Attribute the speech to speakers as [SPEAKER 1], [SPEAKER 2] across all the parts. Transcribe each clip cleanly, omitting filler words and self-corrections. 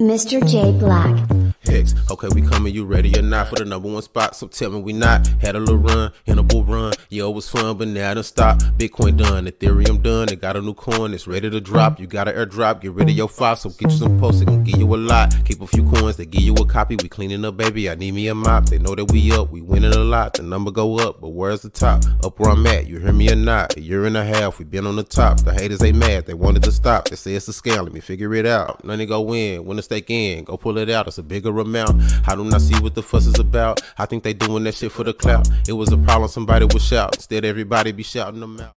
[SPEAKER 1] Mr. J Black.
[SPEAKER 2] Hex, okay, we coming, you ready or not for the #1 spot? So tell me we not. Had a little run, in a bull run. Yeah, it was fun, but now it done stopped. Bitcoin done, Ethereum done. They got a new coin, it's ready to drop. You got an airdrop, get rid of your files, so get you some posts. They gon' give you a lot. Keep a few coins, they give you a copy. We cleaning up, baby. I need me a mop. They know that we up, we winning a lot. The number go up, but where's the top? Up where I'm at, you hear me or not? A year and a half, we been on the top. The haters, they mad, they wanted to stop. They say it's a scam, let me figure it out. Money go win a stake in, go pull it out. It's a bigger amount. I do not see what the fuss is about. I think they doing that shit for the clout. It was a problem, somebody would shout. Instead, everybody be shouting them out.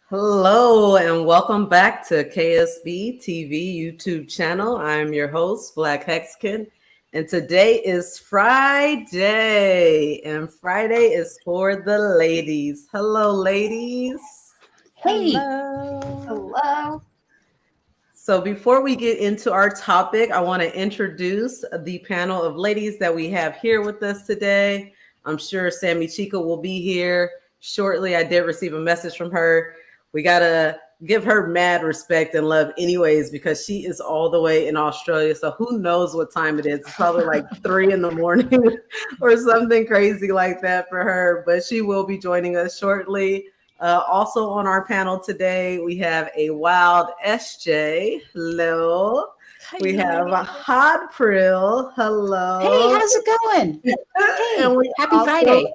[SPEAKER 3] Hello and welcome back to KSB TV YouTube channel. I'm your host, Black Hexicans, and today is Friday, and Friday is for the ladies. Hello, ladies.
[SPEAKER 4] Hey.
[SPEAKER 3] Hello.
[SPEAKER 4] Hello.
[SPEAKER 3] So before we get into our topic, I want to introduce the panel of ladies that we have here with us today. I'm sure Sammy Chica will be here shortly. I did receive a message from her. We got to give her mad respect and love anyways, because she is all the way in Australia. So who knows what time it is? It's probably like 3 in the morning or something crazy like that for her, but she will be joining us shortly. Also on our panel today, we have a wild SJ. Hello.
[SPEAKER 4] Hi.
[SPEAKER 3] We have a Hot Prill. Hello.
[SPEAKER 4] Hey, how's it going? Hey,
[SPEAKER 3] And we
[SPEAKER 4] happy
[SPEAKER 3] also
[SPEAKER 4] Friday.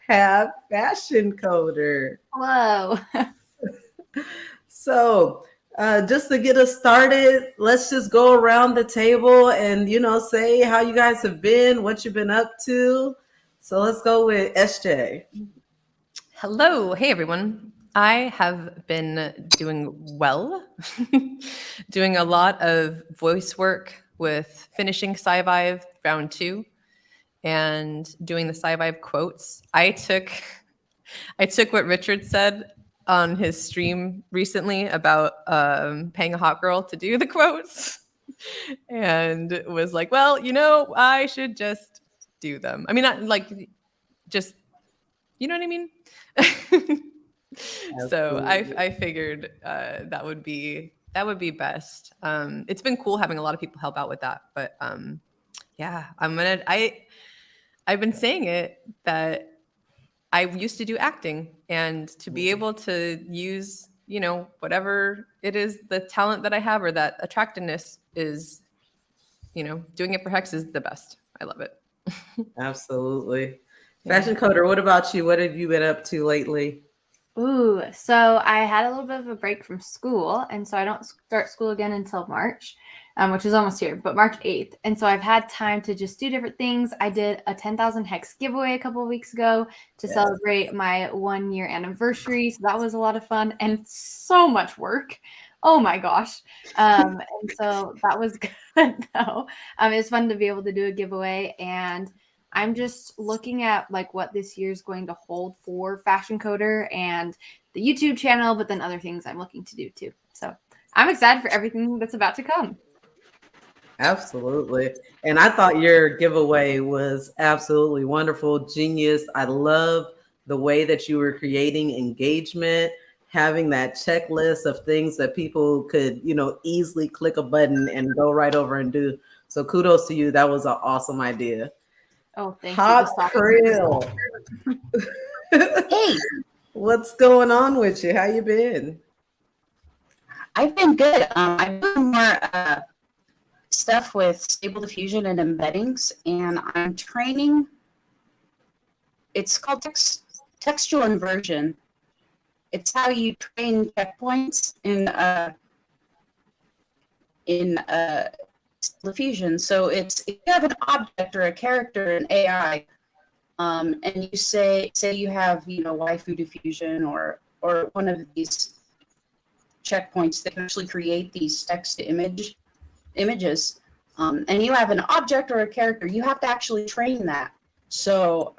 [SPEAKER 3] have Fashion Coder.
[SPEAKER 4] Hello.
[SPEAKER 3] So just to get us started, let's just go around the table and, say how you guys have been, what you've been up to. So let's go with SJ.
[SPEAKER 5] Hello. Hey, everyone. I have been doing well, doing a lot of voice work with finishing Sci-Vive round 2 and doing the Sci-Vive quotes. I took what Richard said on his stream recently about paying a hot girl to do the quotes and was like, well, I should just do them. I mean, not like just, you know what I mean? So I figured that would be best. It's been cool having a lot of people help out with that, but yeah, I've been saying it that I used to do acting, and to be able to use whatever it is, the talent that I have or that attractiveness is, doing it for Hex is the best. I love it.
[SPEAKER 3] Absolutely. Fashion Coder, what about you? What have you been up to lately?
[SPEAKER 6] Ooh, so I had a little bit of a break from school, and so I don't start school again until March, which is almost here, but March 8th. And so I've had time to just do different things. I did a 10,000 Hex giveaway a couple of weeks ago to celebrate my 1-year anniversary. So that was a lot of fun and so much work. Oh my gosh. And so that was good though. It was fun to be able to do a giveaway, and I'm just looking at like what this year is going to hold for Fashion Coder and the YouTube channel, but then other things I'm looking to do too. So I'm excited for everything that's about to come.
[SPEAKER 3] Absolutely. And I thought your giveaway was absolutely wonderful, genius. I love the way that you were creating engagement, having that checklist of things that people could, easily click a button and go right over and do. So kudos to you. That was an awesome idea.
[SPEAKER 6] Oh, thank
[SPEAKER 3] Hot
[SPEAKER 6] you.
[SPEAKER 3] Krill.
[SPEAKER 4] Hey,
[SPEAKER 3] What's going on with you? How you been?
[SPEAKER 4] I've been good. I'm doing more stuff with Stable Diffusion and embeddings, and I'm training. It's called textual inversion. It's how you train checkpoints in diffusion. So it's if you have an object or a character in AI, and you say you have waifu diffusion or one of these checkpoints that can actually create these text to images, and you have an object or a character, you have to actually train that. So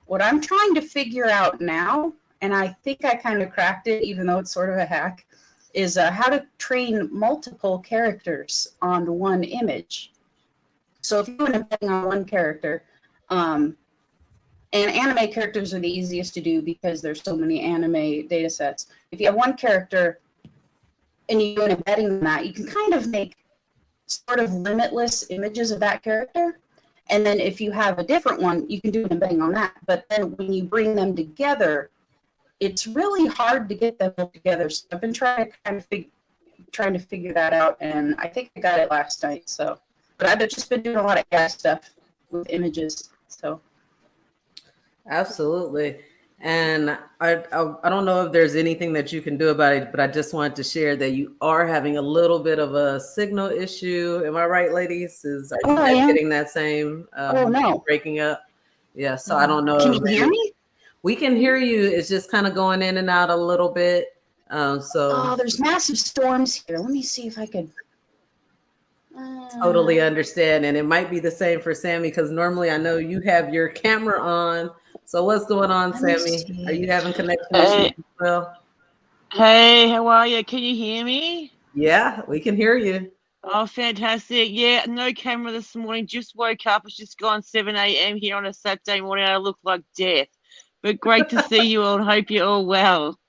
[SPEAKER 4] what I'm trying to figure out now, and I think I kind of cracked it, even though it's sort of a hack, is how to train multiple characters on one image. So if you have an embedding on one character, and anime characters are the easiest to do because there's so many anime data sets. If you have one character, and you do an embedding in that, you can kind of make sort of limitless images of that character. And then if you have a different one, you can do an embedding on that. But then when you bring them together, it's really hard to get them all together. So I've been trying to figure that out, and I think I got it last night. So, but I've just been doing a lot of AI stuff with images. So,
[SPEAKER 3] Absolutely. And I don't know if there's anything that you can do about it, but I just wanted to share that you are having a little bit of a signal issue. Am I right, ladies? Are you guys
[SPEAKER 4] yeah.
[SPEAKER 3] getting that same
[SPEAKER 4] No.
[SPEAKER 3] breaking up? Yeah, so I don't know.
[SPEAKER 4] Can you hear me?
[SPEAKER 3] We can hear you. It's just kind of going in and out a little bit.
[SPEAKER 4] Oh, there's massive storms here. Let me see if I could.
[SPEAKER 3] Totally understand. And it might be the same for Sammy, because normally I know you have your camera on. So what's going on, Sammy? Are you having connection issues as well?
[SPEAKER 1] Hey, how are you? Can you hear me?
[SPEAKER 3] Yeah, we can hear you.
[SPEAKER 1] Oh, fantastic. Yeah, no camera this morning. Just woke up. It's just gone 7 a.m. here on a Saturday morning. I look like death. But great to see you all and hope you're all well.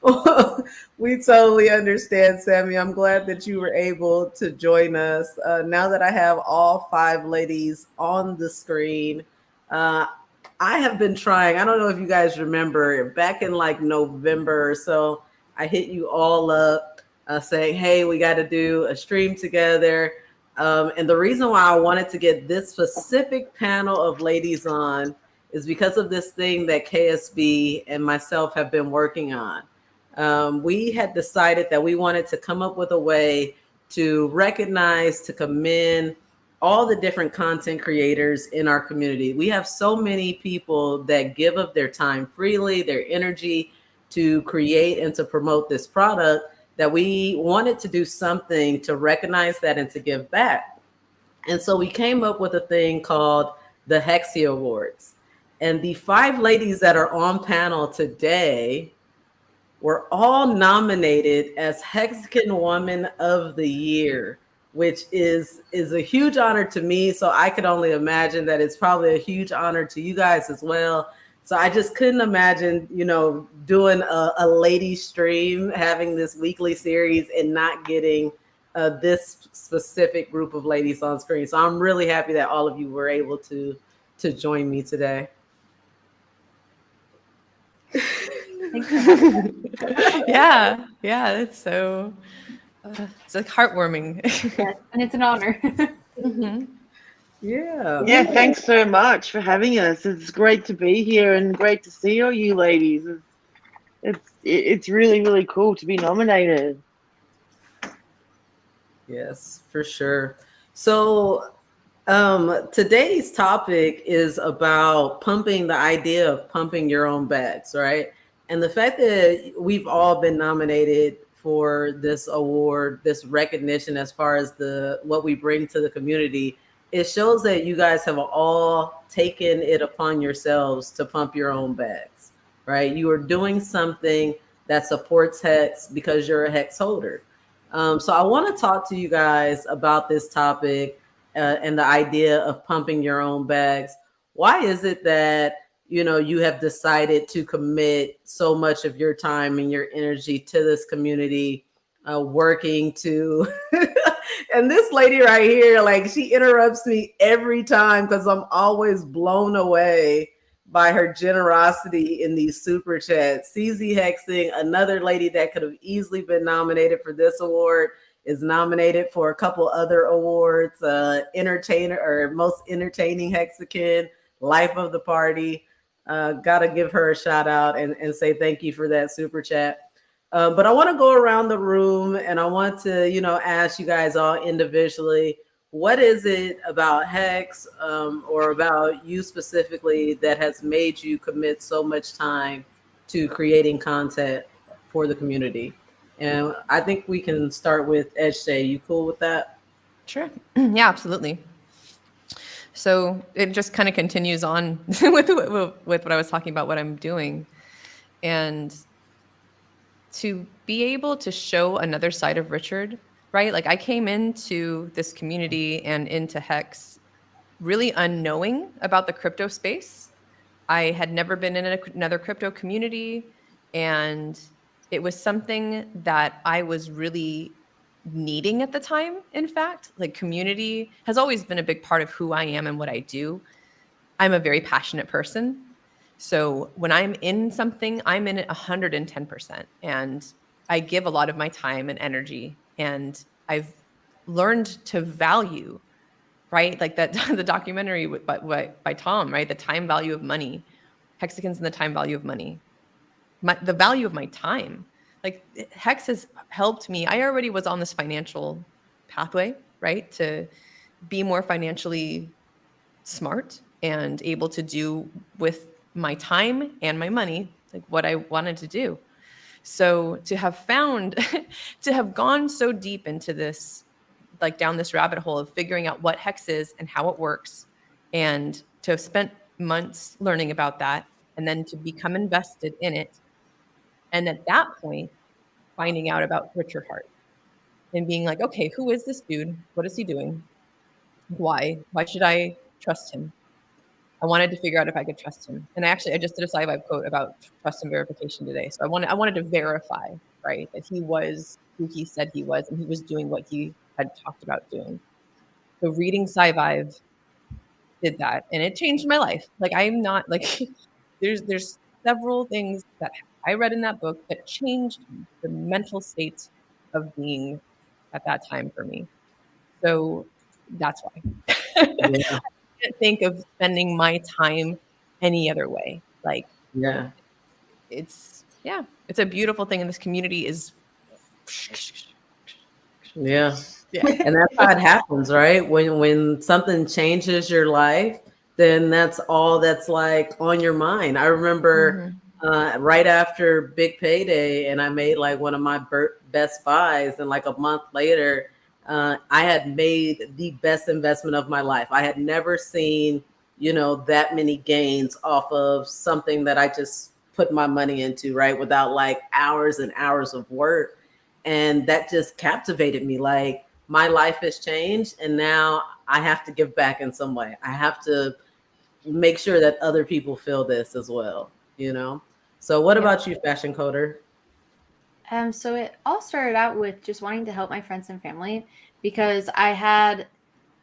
[SPEAKER 3] Well, we totally understand, Sammy. I'm glad that you were able to join us. Now that I have all 5 ladies on the screen, I have been trying. I don't know if you guys remember, back in like November or so, I hit you all up saying, hey, we got to do a stream together. And the reason why I wanted to get this specific panel of ladies on is because of this thing that KSB and myself have been working on. We had decided that we wanted to come up with a way to recognize, to commend all the different content creators in our community. We have so many people that give of their time freely, their energy to create and to promote this product, that we wanted to do something to recognize that and to give back. And so we came up with a thing called the HEX Awards. And the 5 ladies that are on panel today were all nominated as Hexican Woman of the Year, which is a huge honor to me. So I could only imagine that it's probably a huge honor to you guys as well. So I just couldn't imagine, doing a lady stream, having this weekly series and not getting this specific group of ladies on screen. So I'm really happy that all of you were able to join me today.
[SPEAKER 5] Yeah, it's so it's like heartwarming.
[SPEAKER 6] Yes, and it's an honor.
[SPEAKER 5] Mm-hmm.
[SPEAKER 1] Yeah, thanks so much for having us. It's great to be here and great to see all you ladies. It's really, really cool to be nominated.
[SPEAKER 3] Yes, for sure. So today's topic is about the idea of pumping your own bags, right? And the fact that we've all been nominated for this award, this recognition as far as what we bring to the community, it shows that you guys have all taken it upon yourselves to pump your own bags, right? You are doing something that supports HEX because you're a HEX holder. So I want to talk to you guys about this topic and the idea of pumping your own bags. Why is it that you have decided to commit so much of your time and your energy to this community, working to and this lady right here, like, she interrupts me every time because I'm always blown away by her generosity in these super chats. CZ Hexing, another lady that could have easily been nominated for this award, is nominated for a couple other awards, entertainer or most entertaining Hexican, life of the party. Gotta give her a shout out and say thank you for that super chat. But I want to go around the room and I want to, ask you guys all individually, what is it about HEX or about you specifically that has made you commit so much time to creating content for the community? And I think we can start with Ejshay. You cool with that?
[SPEAKER 5] Sure. Yeah, absolutely. So it just kind of continues on with what I was talking about, what I'm doing. And to be able to show another side of Richard, right? Like, I came into this community and into HEX really unknowing about the crypto space. I had never been in another crypto community, and it was something that I was really needing at the time. In fact, like community has always been a big part of who I am and what I do. I'm a very passionate person. So when I'm in something, I'm in it 110%. And I give a lot of my time and energy. And I've learned to value, right? Like that the documentary by Tom, right? The time value of money, Hexicans and the time value of money, the value of my time. Like Hex has helped me. I already was on this financial pathway, right? To be more financially smart and able to do with my time and my money, like what I wanted to do. So to have found, to have gone so deep into this, like down this rabbit hole of figuring out what Hex is and how it works, and to have spent months learning about that, and then to become invested in it. And at that point, finding out about Richard Hart and being like, okay, who is this dude? What is he doing? Why? Why should I trust him? I wanted to figure out if I could trust him. And I just did a SciVibe quote about trust and verification today. So I wanted to verify, right, that he was who he said he was and he was doing what he had talked about doing. So reading SciVibe did that, and it changed my life. Like I'm not like there's several things that I read in that book that changed the mental state of being at that time for me. So that's why.
[SPEAKER 3] Yeah.
[SPEAKER 5] Can't think of spending my time any other way. Like,
[SPEAKER 3] Yeah.
[SPEAKER 5] it's a beautiful thing, and this community is
[SPEAKER 3] Yeah. And that's how it happens, right? When something changes your life, then that's all that's like on your mind. I remember right after Big Payday, and I made like one of my best buys, and like a month later, I had made the best investment of my life. I had never seen, that many gains off of something that I just put my money into, right? Without like hours and hours of work. And that just captivated me. Like, my life has changed, and now I have to give back in some way. I have to make sure that other people feel this as well, So what about you, Fashion Coder?
[SPEAKER 6] So it all started out with just wanting to help my friends and family, because I had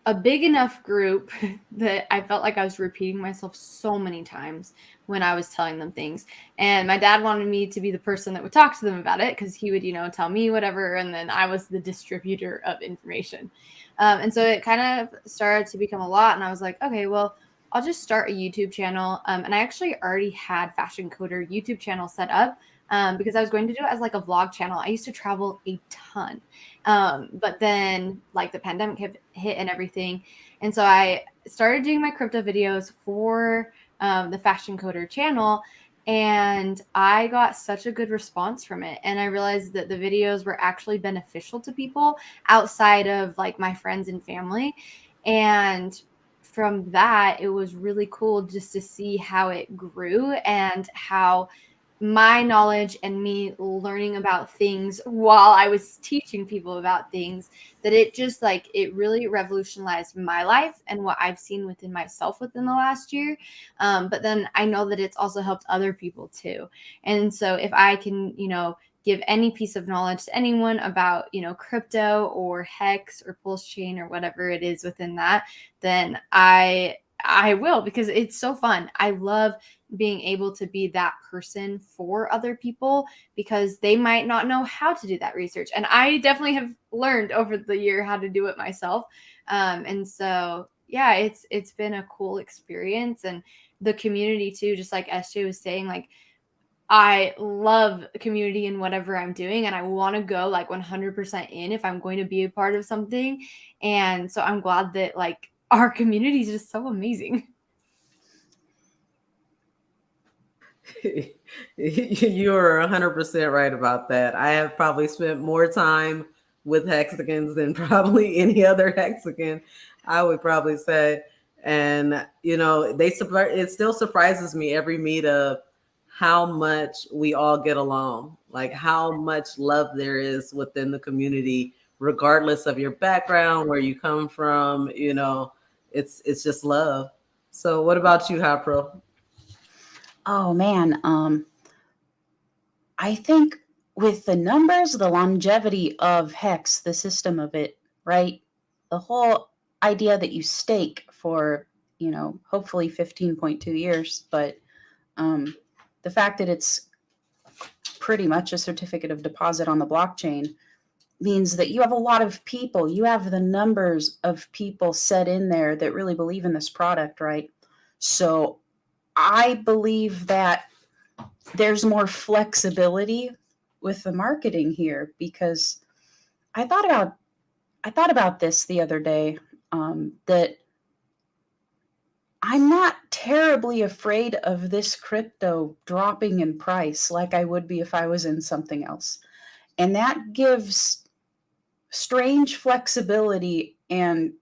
[SPEAKER 6] a big enough group that I felt like I was repeating myself so many times when I was telling them things. And my dad wanted me to be the person that would talk to them about it, because he would, tell me whatever. And then I was the distributor of information. And so it kind of started to become a lot. And I was like, okay, well, I'll just start a YouTube channel. And I actually already had Fashion Coder YouTube channel set up. Because I was going to do it as like a vlog channel. I used to travel a ton. But then like the pandemic hit and everything. And so I started doing my crypto videos for the Fashion Coder channel. And I got such a good response from it. And I realized that the videos were actually beneficial to people outside of like my friends and family. And from that, it was really cool just to see how it grew and how my knowledge and me learning about things while I was teaching people about things, that it just like, it really revolutionized my life and what I've seen within myself within the last year. But then I know that it's also helped other people too. And so if I can, give any piece of knowledge to anyone about, crypto or Hex or Pulse Chain or whatever it is within that, then I will, because it's so fun. I love being able to be that person for other people, because they might not know how to do that research. And I definitely have learned over the year how to do it myself. And so, yeah, it's been a cool experience. And the community too, just like SJ was saying, like, I love community in whatever I'm doing, and I want to go like 100% in if I'm going to be a part of something. And so I'm glad that like our community is just so amazing.
[SPEAKER 3] You are 100% right about that. I have probably spent more time with Hexicans than probably any other Hexican, I would probably say. And, it still surprises me every meetup how much we all get along, like how much love there is within the community, regardless of your background, where you come from, it's just love. So what about you, Hapro?
[SPEAKER 4] Oh man, I think with the numbers, the longevity of Hex, the system of it, right? The whole idea that you stake for, hopefully 15.2 years, but the fact that it's pretty much a certificate of deposit on the blockchain means that you have a lot of people, you have the numbers of people set in there that really believe in this product, right? So I believe that there's more flexibility with the marketing here, because I thought about this the other day, that I'm not terribly afraid of this crypto dropping in price like I would be if I was in something else. And that gives strange flexibility and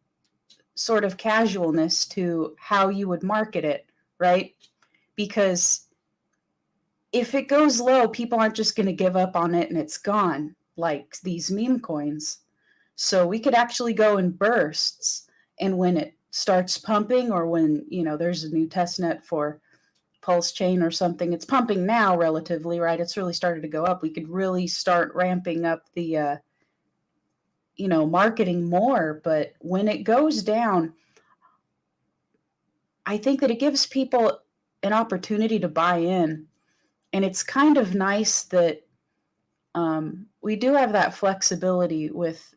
[SPEAKER 4] sort of casualness to how you would market it, right? Because if it goes low, people aren't just going to give up on it and it's gone like these meme coins. So we could actually go in bursts, and when it starts pumping, or when, there's a new test net for Pulse Chain or something, it's pumping now relatively, right? It's really started to go up. We could really start ramping up the, marketing more. But when it goes down, I think that it gives people an opportunity to buy in. And it's kind of nice that we do have that flexibility with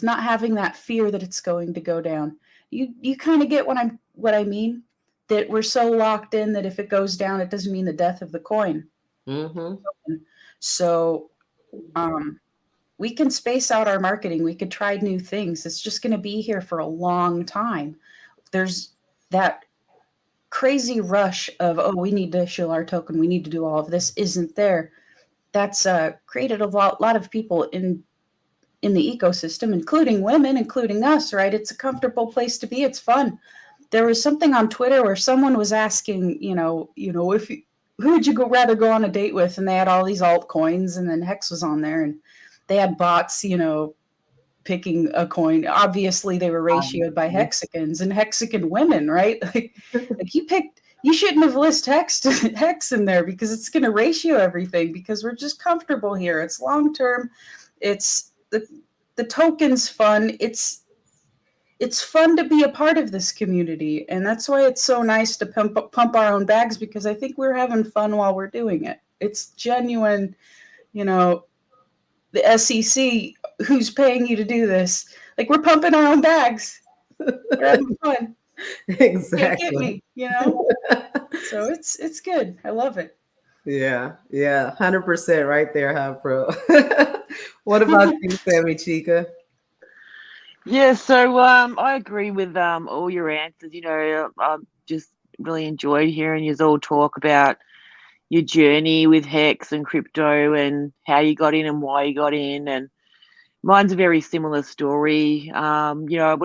[SPEAKER 4] not having that fear that it's going to go down. You kind of get what I mean, that we're so locked in that if it goes down, it doesn't mean the death of the coin.
[SPEAKER 3] Mm-hmm.
[SPEAKER 4] So we can space out our marketing. We could try new things. It's just going to be here for a long time. There's that crazy rush of, oh, we need to issue our token, we need to do all of this, isn't there. That's created a lot of people in the ecosystem, including women, including us, right? It's a comfortable place to be. It's fun. There was something on Twitter where someone was asking, if who would you rather go on a date with? And they had all these altcoins, and then Hex was on there, and they had bots, picking a coin. Obviously, they were ratioed by Hexicans and Hexican women, right? Like you shouldn't have listed Hex in there, because it's going to ratio everything, because we're just comfortable here. It's long term. It's the token's fun. It's fun to be a part of this community, and that's why it's so nice to pump our own bags, because I think we're having fun while we're doing it. It's genuine, the SEC, who's paying you to do this? Like, we're pumping our own bags. We're having fun.
[SPEAKER 3] Exactly.
[SPEAKER 4] Get me, So it's good. I love it.
[SPEAKER 3] Yeah, 100% right there, huh, bro? What about you, Sammy Chica?
[SPEAKER 1] Yeah, so I agree with all your answers. I just really enjoyed hearing you all talk about your journey with Hex and crypto, and how you got in and why you got in. And mine's a very similar story. When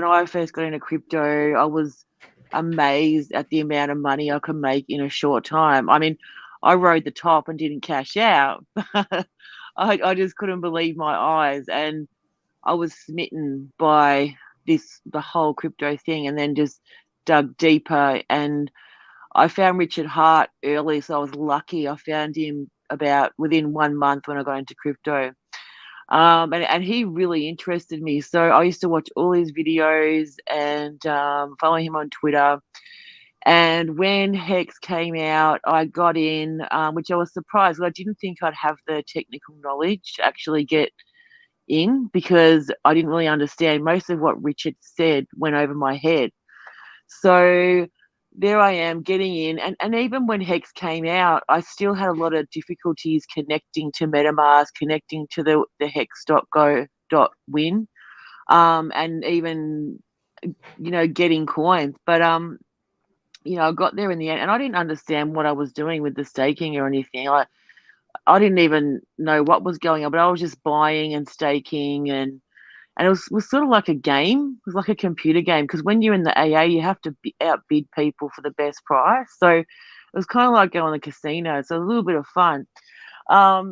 [SPEAKER 1] I first got into crypto, I was amazed at the amount of money I could make in a short time. I mean, I rode the top and didn't cash out. I just couldn't believe my eyes, and I was smitten by the whole crypto thing, and then just dug deeper. And I found Richard Hart early, so I was lucky. I found him about within 1 month when I got into crypto. And he really interested me. So I used to watch all his videos and follow him on Twitter. And when Hex came out, I got in, which I was surprised. I didn't think I'd have the technical knowledge to actually get in, because I didn't really understand. Most of what Richard said went over my head. So there I am getting in. And even when Hex came out, I still had a lot of difficulties connecting to MetaMask, connecting to the hex.go.win, and even, getting coins. But, I got there in the end, and I didn't understand what I was doing with the staking or anything. I didn't even know what was going on, but I was just buying and staking, and it was sort of like a game. It was like a computer game, because when you're in the AA, you have to outbid people for the best price. So it was kind of like going to the casino. So a little bit of fun.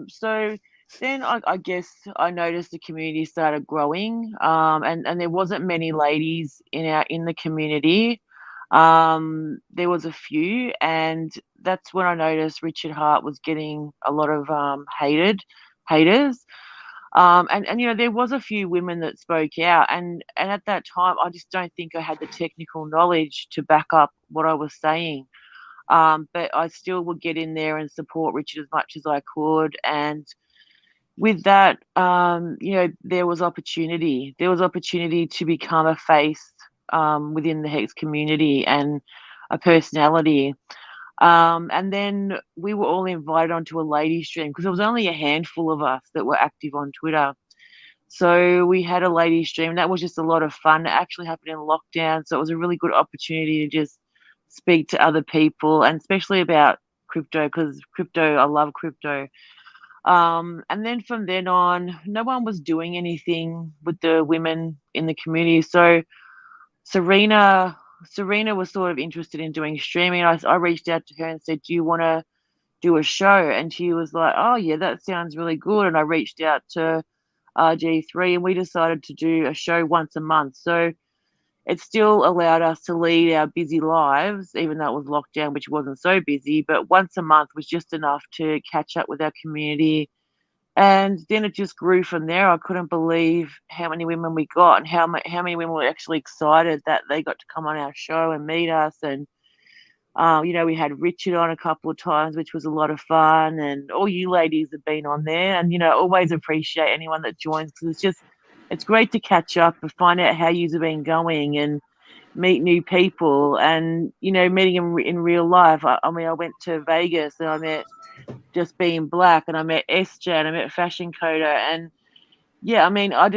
[SPEAKER 1] So then I guess I noticed the community started growing, and there wasn't many ladies in the community. There was a few, and that's when I noticed Richard Hart was getting a lot of haters. And you know, there was a few women that spoke out, and at that time, I just don't think I had the technical knowledge to back up what I was saying. But I still would get in there and support Richard as much as I could. And with that, you know, there was opportunity. There was opportunity to become a face within the Hex community and a personality. And then we were all invited onto a lady stream because there was only a handful of us that were active on Twitter. So we had a lady stream, and that was just a lot of fun. It actually happened in lockdown, so it was a really good opportunity to just speak to other people, and especially about crypto, because crypto, I love crypto. And then from then on, no one was doing anything with the women in the community. So Serena, Serena was sort of interested in doing streaming. I reached out to her and said, "Do you want to do a show?" And she was like, "Oh yeah, that sounds really good." And I reached out to RG3, and we decided to do a show once a month. So it still allowed us to lead our busy lives, even though it was lockdown, which wasn't so busy. But once a month was just enough to catch up with our community. And then it just grew from there. I couldn't believe how many women we got, and how many women were actually excited that they got to come on our show and meet us. And you know, we had Richard on a couple of times, which was a lot of fun, and all you ladies have been on there. And you know, always appreciate anyone that joins, because it's great to catch up and find out how yous have been going and meet new people. And you know, meeting in real life. I mean, I went to Vegas and I met Just Being Black, and I met SJ, and I met Fashion Coder. And yeah, I mean, I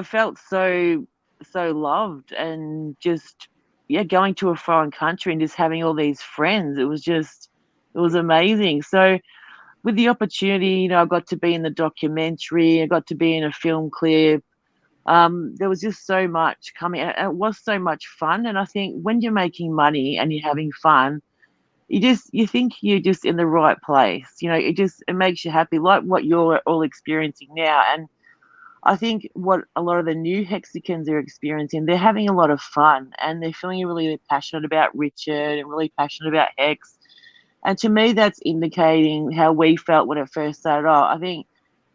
[SPEAKER 1] felt so loved, and just, yeah, going to a foreign country and just having all these friends, it was amazing. So with the opportunity, you know, I got to be in the documentary, I got to be in a film clip. There was just so much coming, and it was so much fun. And I think when you're making money and you're having fun, you think you're just in the right place. You know, it makes you happy, like what you're all experiencing now. And I think what a lot of the new Hexicans are experiencing, they're having a lot of fun, and they're feeling really passionate about Richard and really passionate about Hex. And to me, that's indicating how we felt when it first started off. I think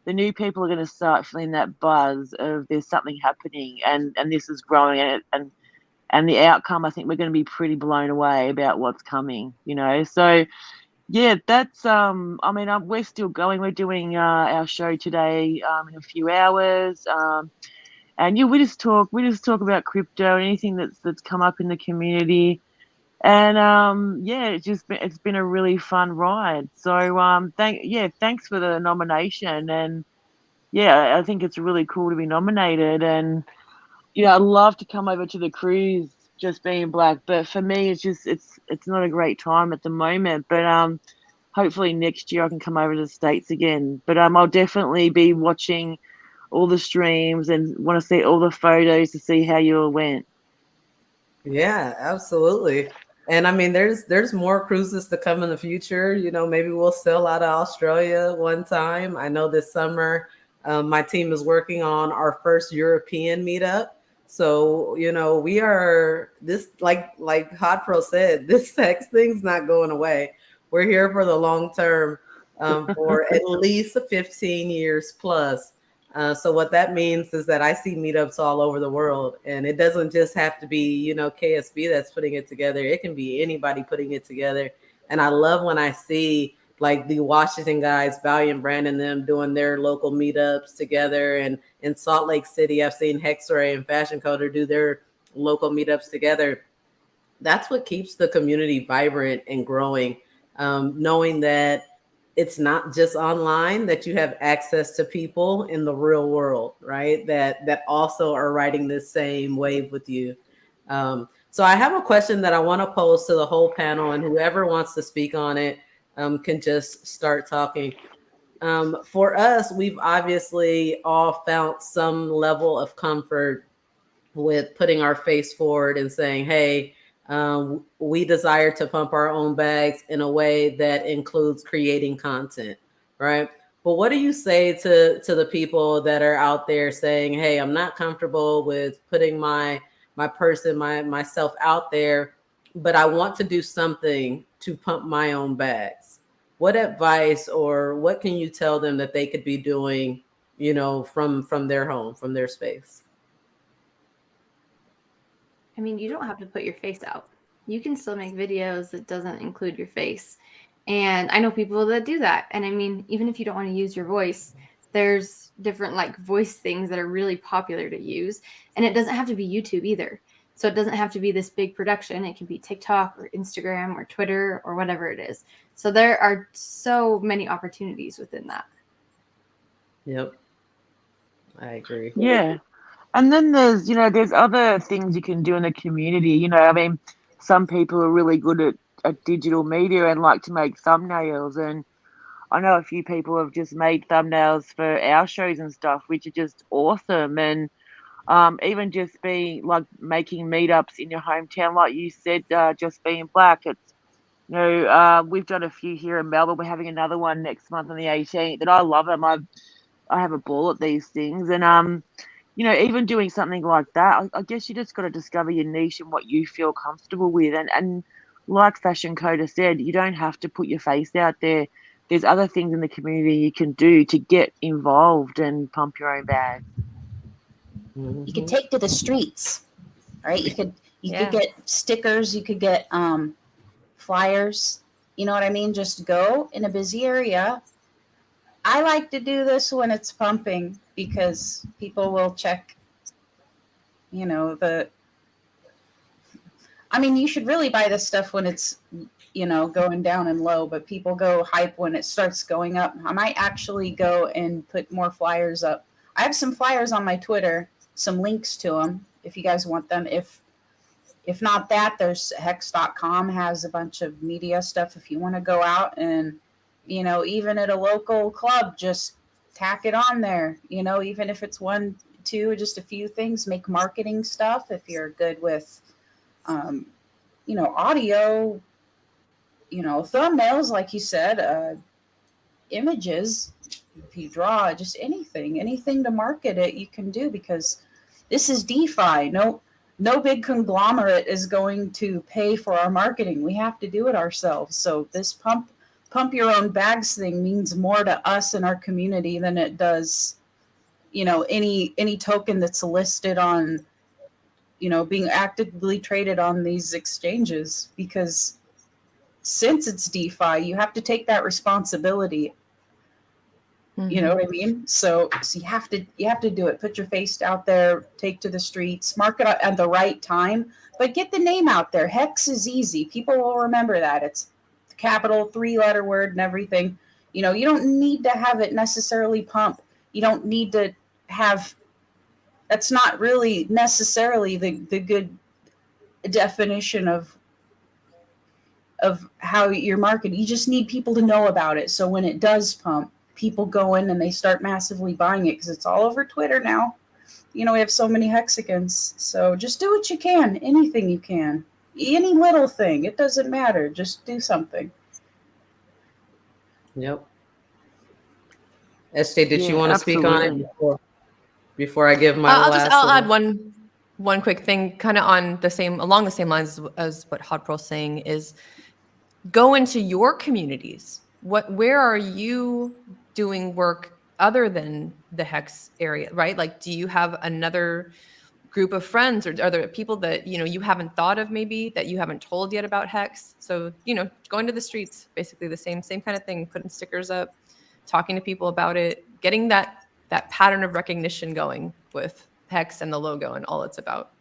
[SPEAKER 1] the new people are going to start feeling that buzz of there's something happening, and this is growing, and the outcome, I think we're going to be pretty blown away about what's coming, you know. So yeah, that's I mean, we're still going. We're doing our show today in a few hours. And yeah, we just talk about crypto and anything that's come up in the community. And yeah, it's been a really fun ride. So thanks for the nomination. And yeah, I think it's really cool to be nominated. And you know, I'd love to come over to the cruise, Just Being Black, but for me, it's not a great time at the moment. But hopefully next year I can come over to the States again. But I'll definitely be watching all the streams and want to see all the photos to see how you all went.
[SPEAKER 3] Yeah, absolutely. And I mean, there's more cruises to come in the future. You know, maybe we'll sail out of Australia one time. I know this summer my team is working on our first European meetup. So, you know, we are this, like Hot Pro said, this sex thing's not going away. We're here for the long term, for at least 15 years plus. So what that means is that I see meetups all over the world, and it doesn't just have to be, you know, KSB that's putting it together. It can be anybody putting it together. And I love when I see like the Washington guys, Valiant Brand, them doing their local meetups together. And in Salt Lake City, I've seen Hexray and Fashion Coder do their local meetups together. That's what keeps the community vibrant and growing. Knowing that it's not just online, that you have access to people in the real world, right? That also are riding this same wave with you. So I have a question that I want to pose to the whole panel, and whoever wants to speak on it can just start talking. For us, we've obviously all found some level of comfort with putting our face forward and saying, hey, we desire to pump our own bags in a way that includes creating content, right? But what do you say to the people that are out there saying, hey, I'm not comfortable with putting myself out there, but I want to do something to pump my own bags? what advice or what can you tell them that they could be doing, you know, from their home, from their space?
[SPEAKER 6] I mean, you don't have to put your face out. You can still make videos that doesn't include your face. And I know people that do that. And I mean, even if you don't want to use your voice, there's different like voice things that are really popular to use. And it doesn't have to be YouTube either. So it doesn't have to be this big production. It can be TikTok or Instagram or Twitter or whatever it is. So there are so many opportunities within that.
[SPEAKER 3] Yep. I agree.
[SPEAKER 1] Yeah. And then there's, there's other things you can do in the community. I mean, some people are really good at digital media and like to make thumbnails. And I know a few people have just made thumbnails for our shows and stuff, which are just awesome. And even just being like making meetups in your hometown, like you said, just being black. It's, we've done a few here in Melbourne. We're having another one next month on the 18th. And I love them. I have a ball at these things. And, even doing something like that, I guess you just got to discover your niche and what you feel comfortable with. And like Fashion Coda said, you don't have to put your face out there. There's other things in the community you can do to get involved and pump your own bag.
[SPEAKER 4] You could take to the streets, right? You could get stickers, you could get flyers. You know what I mean? Just go in a busy area. I like to do this when it's pumping because people will check, you should really buy this stuff when it's, going down and low, but people go hype when it starts going up. I might actually go and put more flyers up. I have some flyers on my Twitter, some links to them if you guys want them. If not that, there's hex.com has a bunch of media stuff if you want to go out and, even at a local club, just tack it on there, even if it's 1, 2, just a few things, make marketing stuff. If you're good with, audio, thumbnails, like you said, images, if you draw, just anything to market it, you can do, because this is DeFi. No big conglomerate is going to pay for our marketing. We have to do it ourselves. So this pump your own bags thing means more to us in our community than it does, any token that's listed on, being actively traded on these exchanges, because since it's DeFi, you have to take that responsibility. You know what I mean? So you have to do it. Put your face out there, take to the streets, market at the right time, but get the name out there. Hex is easy. People will remember that. It's the capital 3-letter word and everything. You don't need to have it necessarily pump. You don't need to have, that's not really necessarily the good definition of how you're marketing. You just need people to know about it. So when it does pump, people go in and they start massively buying it, because it's all over Twitter now. We have so many Hexicans. So just do what you can, anything you can, any little thing. It doesn't matter. Just do something.
[SPEAKER 3] Yep. SJ, did you want to speak on it before I give my last?
[SPEAKER 5] I'll add one quick thing, kind of along the same lines as what Hot Pearl's saying, is go into your communities. Where are you doing work other than the Hex area, right? Like, do you have another group of friends, or are there people that, you haven't thought of, maybe that you haven't told yet about Hex? So, going to the streets, basically the same kind of thing, putting stickers up, talking to people about it, getting that pattern of recognition going with Hex and the logo and all it's about.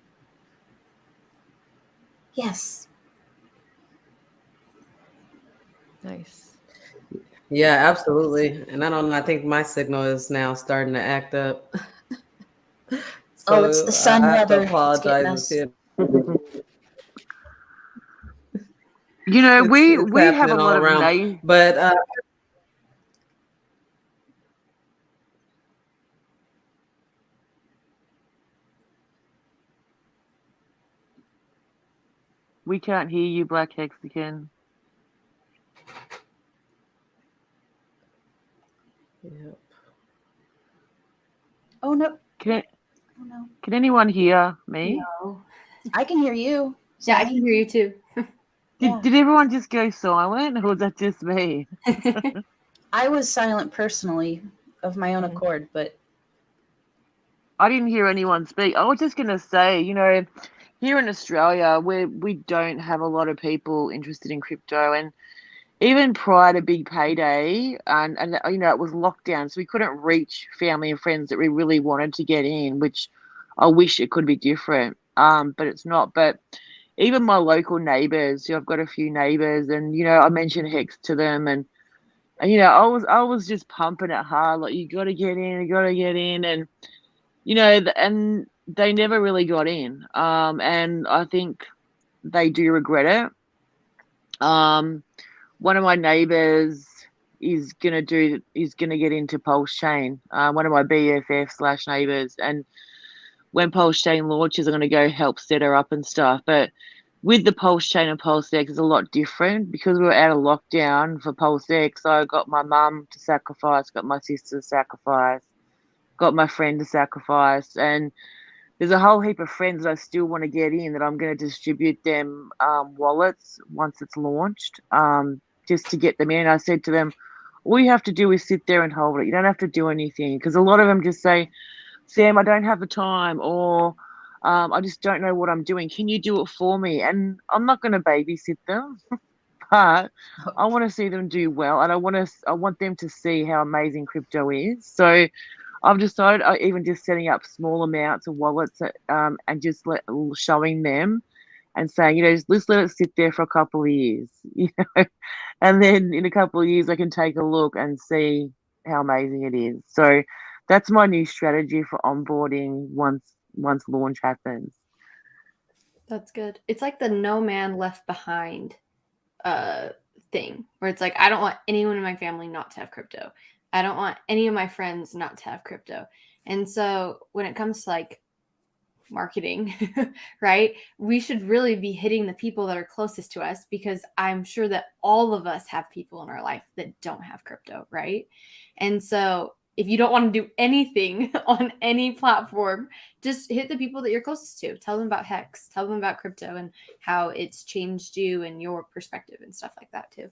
[SPEAKER 4] Yes.
[SPEAKER 5] Nice.
[SPEAKER 3] Yeah, absolutely. And I think my signal is now starting to act up. So
[SPEAKER 4] it's the sun
[SPEAKER 3] I have to
[SPEAKER 4] weather.
[SPEAKER 3] apologize.
[SPEAKER 1] We have a lot of
[SPEAKER 3] but
[SPEAKER 1] we can't hear you, Black Hexican.
[SPEAKER 3] Yep.
[SPEAKER 4] Oh no.
[SPEAKER 1] Can anyone hear me?
[SPEAKER 6] No.
[SPEAKER 4] I can hear you.
[SPEAKER 6] Yeah, I can hear you too.
[SPEAKER 1] Did everyone just go silent, or was that just me?
[SPEAKER 4] I was silent personally of my own accord, but
[SPEAKER 1] I didn't hear anyone speak. I was just going to say, here in Australia, we don't have a lot of people interested in crypto, and even prior to Big Payday, and it was lockdown, so we couldn't reach family and friends that we really wanted to get in, which I wish it could be different, but it's not. But even my local neighbours, I've got a few neighbours, and I mentioned Hex to them, and I was just pumping it hard, like, you got to get in, and and they never really got in, and I think they do regret it. One of my neighbours is gonna get into Pulse Chain. One of my BFF / neighbours, and when Pulse Chain launches, I'm gonna go help set her up and stuff. But with the Pulse Chain and Pulse X, it's a lot different because we were out of lockdown for Pulse X. I got my mum to sacrifice, got my sister to sacrifice, got my friend to sacrifice, and there's a whole heap of friends that I still want to get in that I'm going to distribute them wallets once it's launched, just to get them in. I said to them, all you have to do is sit there and hold it. You don't have to do anything, because a lot of them just say, Sam, I don't have the time, or I just don't know what I'm doing. Can you do it for me? And I'm not going to babysit them, but I want to see them do well, and I want them to see how amazing crypto is. So I've decided, even just setting up small amounts of wallets, and just showing them and saying, let's let it sit there for a couple of years, and then in a couple of years I can take a look and see how amazing it is. So that's my new strategy for onboarding once launch happens.
[SPEAKER 6] That's good. It's like the no man left behind thing, where it's like, I don't want anyone in my family not to have crypto. I don't want any of my friends not to have crypto. And so when it comes to like marketing, right, we should really be hitting the people that are closest to us, because I'm sure that all of us have people in our life that don't have crypto, right? And so if you don't want to do anything on any platform, just hit the people that you're closest to. Tell them about Hex, tell them about crypto and how it's changed you and your perspective and stuff like that too.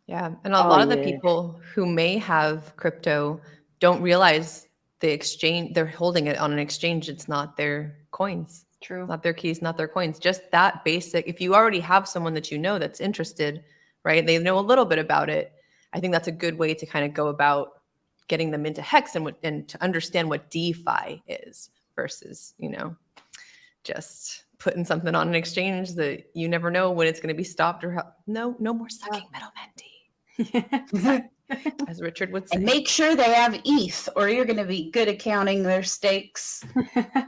[SPEAKER 5] Yeah. And a lot of the people who may have crypto don't realize the exchange, they're holding it on an exchange. It's not their coins.
[SPEAKER 6] True.
[SPEAKER 5] Not their keys, not their coins. Just that basic. If you already have someone that that's interested, right? They know a little bit about it. I think that's a good way to kind of go about getting them into Hex and to understand what DeFi is versus, just putting something on an exchange that you never know when it's going to be stopped or no more sucking middlemen, D. As Richard would say.
[SPEAKER 4] And make sure they have ETH, or you're going to be good at counting their stakes.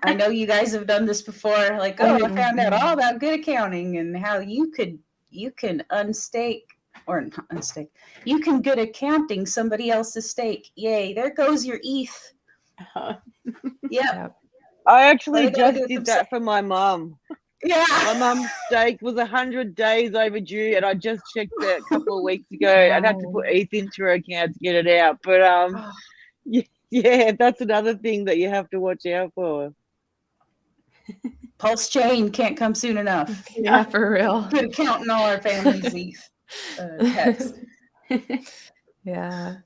[SPEAKER 4] I know you guys have done this before. Like, I found out all about good accounting and how you can unstake, or not unstake. You can good at counting somebody else's stake. Yay! There goes your ETH. Yeah.
[SPEAKER 1] I actually just did that for my mum.
[SPEAKER 4] Yeah.
[SPEAKER 1] My mum's stake was 100 days overdue, and I just checked it a couple of weeks ago. I'd have to put ETH into her account to get it out. But yeah, that's another thing that you have to watch out for.
[SPEAKER 4] Pulse Chain can't come soon enough.
[SPEAKER 5] Yeah, for real.
[SPEAKER 4] Good counting all our family's ETH. Text.
[SPEAKER 5] Yeah.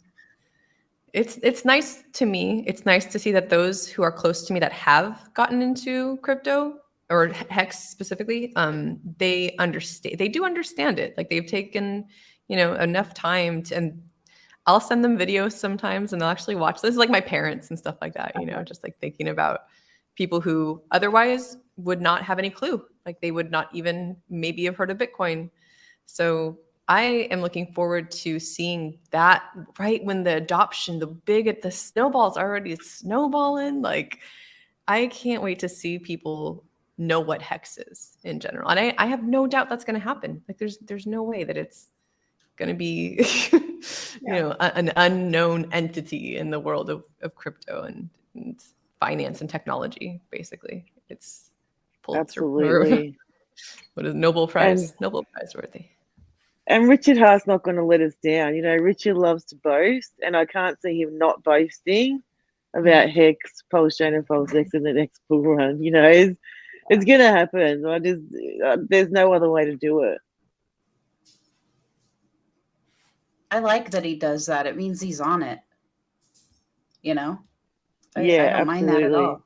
[SPEAKER 5] It's nice to me. It's nice to see that those who are close to me that have gotten into crypto or Hex specifically, they do understand it. Like they've taken, enough time and I'll send them videos sometimes and they'll actually watch. This is like my parents and stuff like that, just like thinking about people who otherwise would not have any clue. Like they would not even maybe have heard of Bitcoin. So I am looking forward to seeing that right when the adoption, the snowball's already snowballing. Like I can't wait to see people know what Hex is in general. And I have no doubt that's going to happen. Like there's no way that it's going to be, an unknown entity in the world of crypto and finance and technology. Basically, it's
[SPEAKER 1] absolutely
[SPEAKER 5] what is Nobel Prize worthy.
[SPEAKER 1] And Richard Haas not going to let us down. Richard loves to boast, and I can't see him not boasting about Hex, Pulse Chain, and Pulse X in the next bull run. It's going to happen. There's no other way to do it.
[SPEAKER 4] I like that he does that. It means he's on it. You know, I
[SPEAKER 1] Yeah,
[SPEAKER 4] don't mind that at
[SPEAKER 1] absolutely.
[SPEAKER 4] all.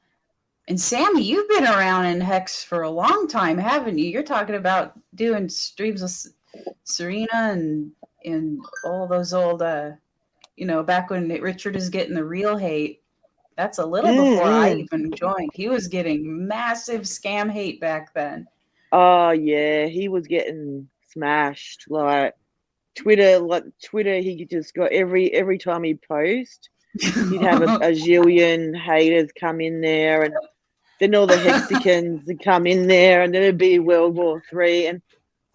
[SPEAKER 4] And Sammy, you've been around in Hex for a long time, haven't you? You're talking about doing streams with Serena and all those old, back when Richard is getting the real hate. That's a little before I
[SPEAKER 1] Mm-mm.
[SPEAKER 4] even joined. He was getting massive scam hate back then.
[SPEAKER 1] Oh yeah, he was getting smashed. Like Twitter, he just got every time he post, he'd have a zillion haters come in there, and then all the Hexicans would come in there, and then it'd be World War III, and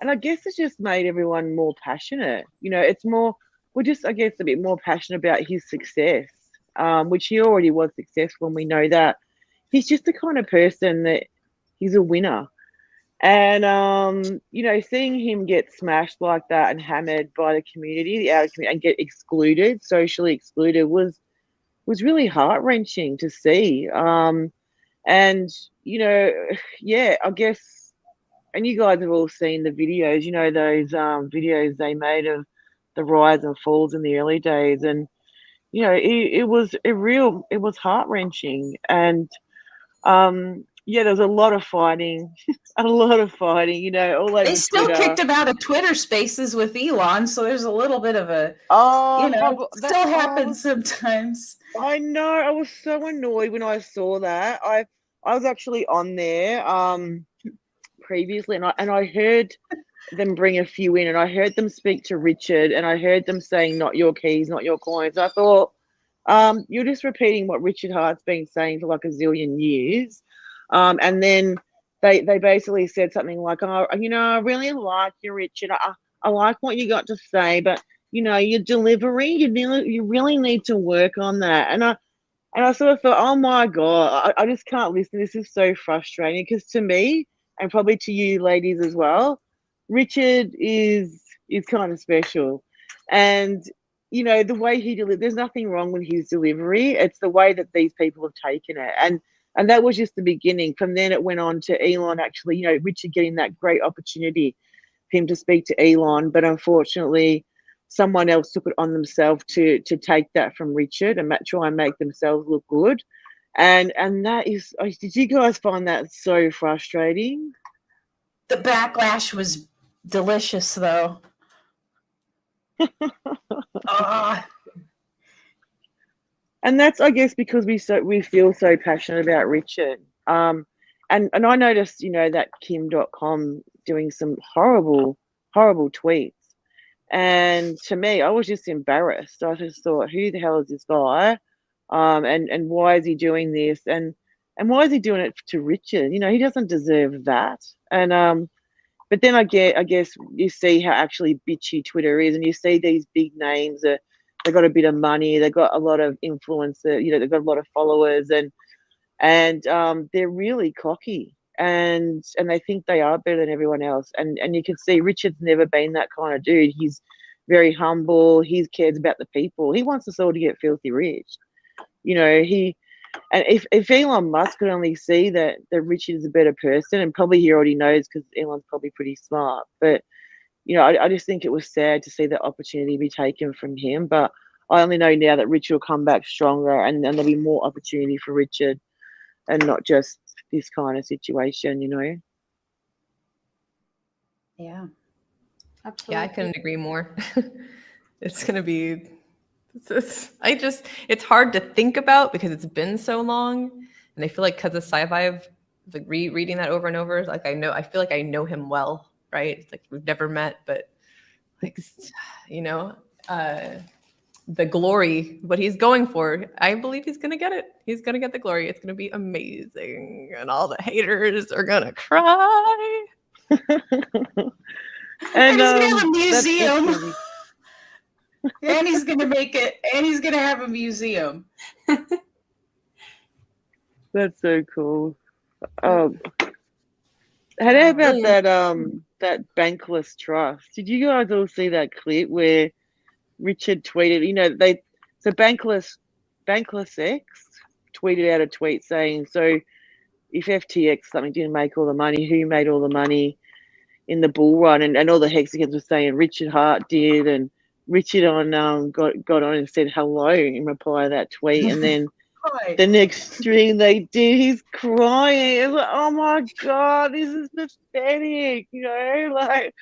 [SPEAKER 1] I guess it's just made everyone more passionate. It's more we're just I guess a bit more passionate about his success, which he already was successful, and we know that he's just the kind of person that he's a winner. And seeing him get smashed like that and hammered by the community, the outer community, and get excluded, socially excluded, was really heart wrenching to see. And yeah, I guess, and you guys have all seen the videos. Those videos they made of the rise and falls in the early days, and it was heart wrenching, and yeah, there was a lot of fighting, a lot of fighting, all
[SPEAKER 4] They
[SPEAKER 1] over
[SPEAKER 4] still
[SPEAKER 1] Twitter.
[SPEAKER 4] kicked him out of Twitter Spaces with Elon, so there's a little bit of a,
[SPEAKER 1] Oh,
[SPEAKER 4] still happens sometimes.
[SPEAKER 1] I know. I was so annoyed when I saw that. I was actually on there previously, and I heard them bring a few in, and I heard them speak to Richard, and I heard them saying, "Not your keys, not your coins." I thought, you're just repeating what Richard Hart's been saying for like a zillion years. And then they basically said something like, "Oh, I really like you, Richard. I like what you got to say, but your delivery, you really need to work on that." And I sort of thought, oh my God, I just can't listen. This is so frustrating because to me, and probably to you ladies as well, Richard is kind of special. And the way he delivered, there's nothing wrong with his delivery. It's the way that these people have taken it. And that was just the beginning. From then it went on to Elon actually, Richard getting that great opportunity for him to speak to Elon, but unfortunately someone else took it on themselves to take that from Richard and try and make themselves look good. And that is, did you guys find that so frustrating?
[SPEAKER 4] The backlash was delicious, though.
[SPEAKER 1] And that's, I guess, because we feel so passionate about Richard. And I noticed, that Kim.com doing some horrible, horrible tweets. And to me, I was just embarrassed. I just thought, who the hell is this guy? And why is he doing this? And why is he doing it to Richard? He doesn't deserve that. And but then I guess you see how actually bitchy Twitter is, and you see these big names that they got a bit of money, they got a lot of influence, they've got a lot of followers, and they're really cocky, and they think they are better than everyone else. And you can see Richard's never been that kind of dude. He's very humble. He cares about the people. He wants us all to get filthy rich. And if Elon Musk could only see that Richard is a better person, and probably he already knows because Elon's probably pretty smart, but I just think it was sad to see that opportunity be taken from him. But I only know now that Richard will come back stronger, and there'll be more opportunity for Richard, and not just this kind of situation.
[SPEAKER 4] Yeah.
[SPEAKER 6] Absolutely.
[SPEAKER 5] Yeah, I couldn't agree more. It's gonna be. It's hard to think about because it's been so long, and I feel like because of sci-fi, like reading that over and over, like I feel like I know him well, right? It's like we've never met, but like the glory, what he's going for, I believe he's gonna get it. He's gonna get the glory. It's gonna be amazing, and all the haters are gonna cry.
[SPEAKER 4] And he's gonna have a museum. And he's gonna make it, and he's gonna have a museum.
[SPEAKER 1] That's so cool. How about that bankless trust? Did you guys all see that clip where Richard tweeted? So bankless X tweeted out a tweet saying, "So if FTX something didn't make all the money, who made all the money in the bull run?" And all the Hexicans were saying Richard Hart did, and Richard on got on and said hello in reply to that tweet, and then
[SPEAKER 3] Right.
[SPEAKER 1] the next string they did, he's crying. It's like, oh my god, this is pathetic, you know. Like,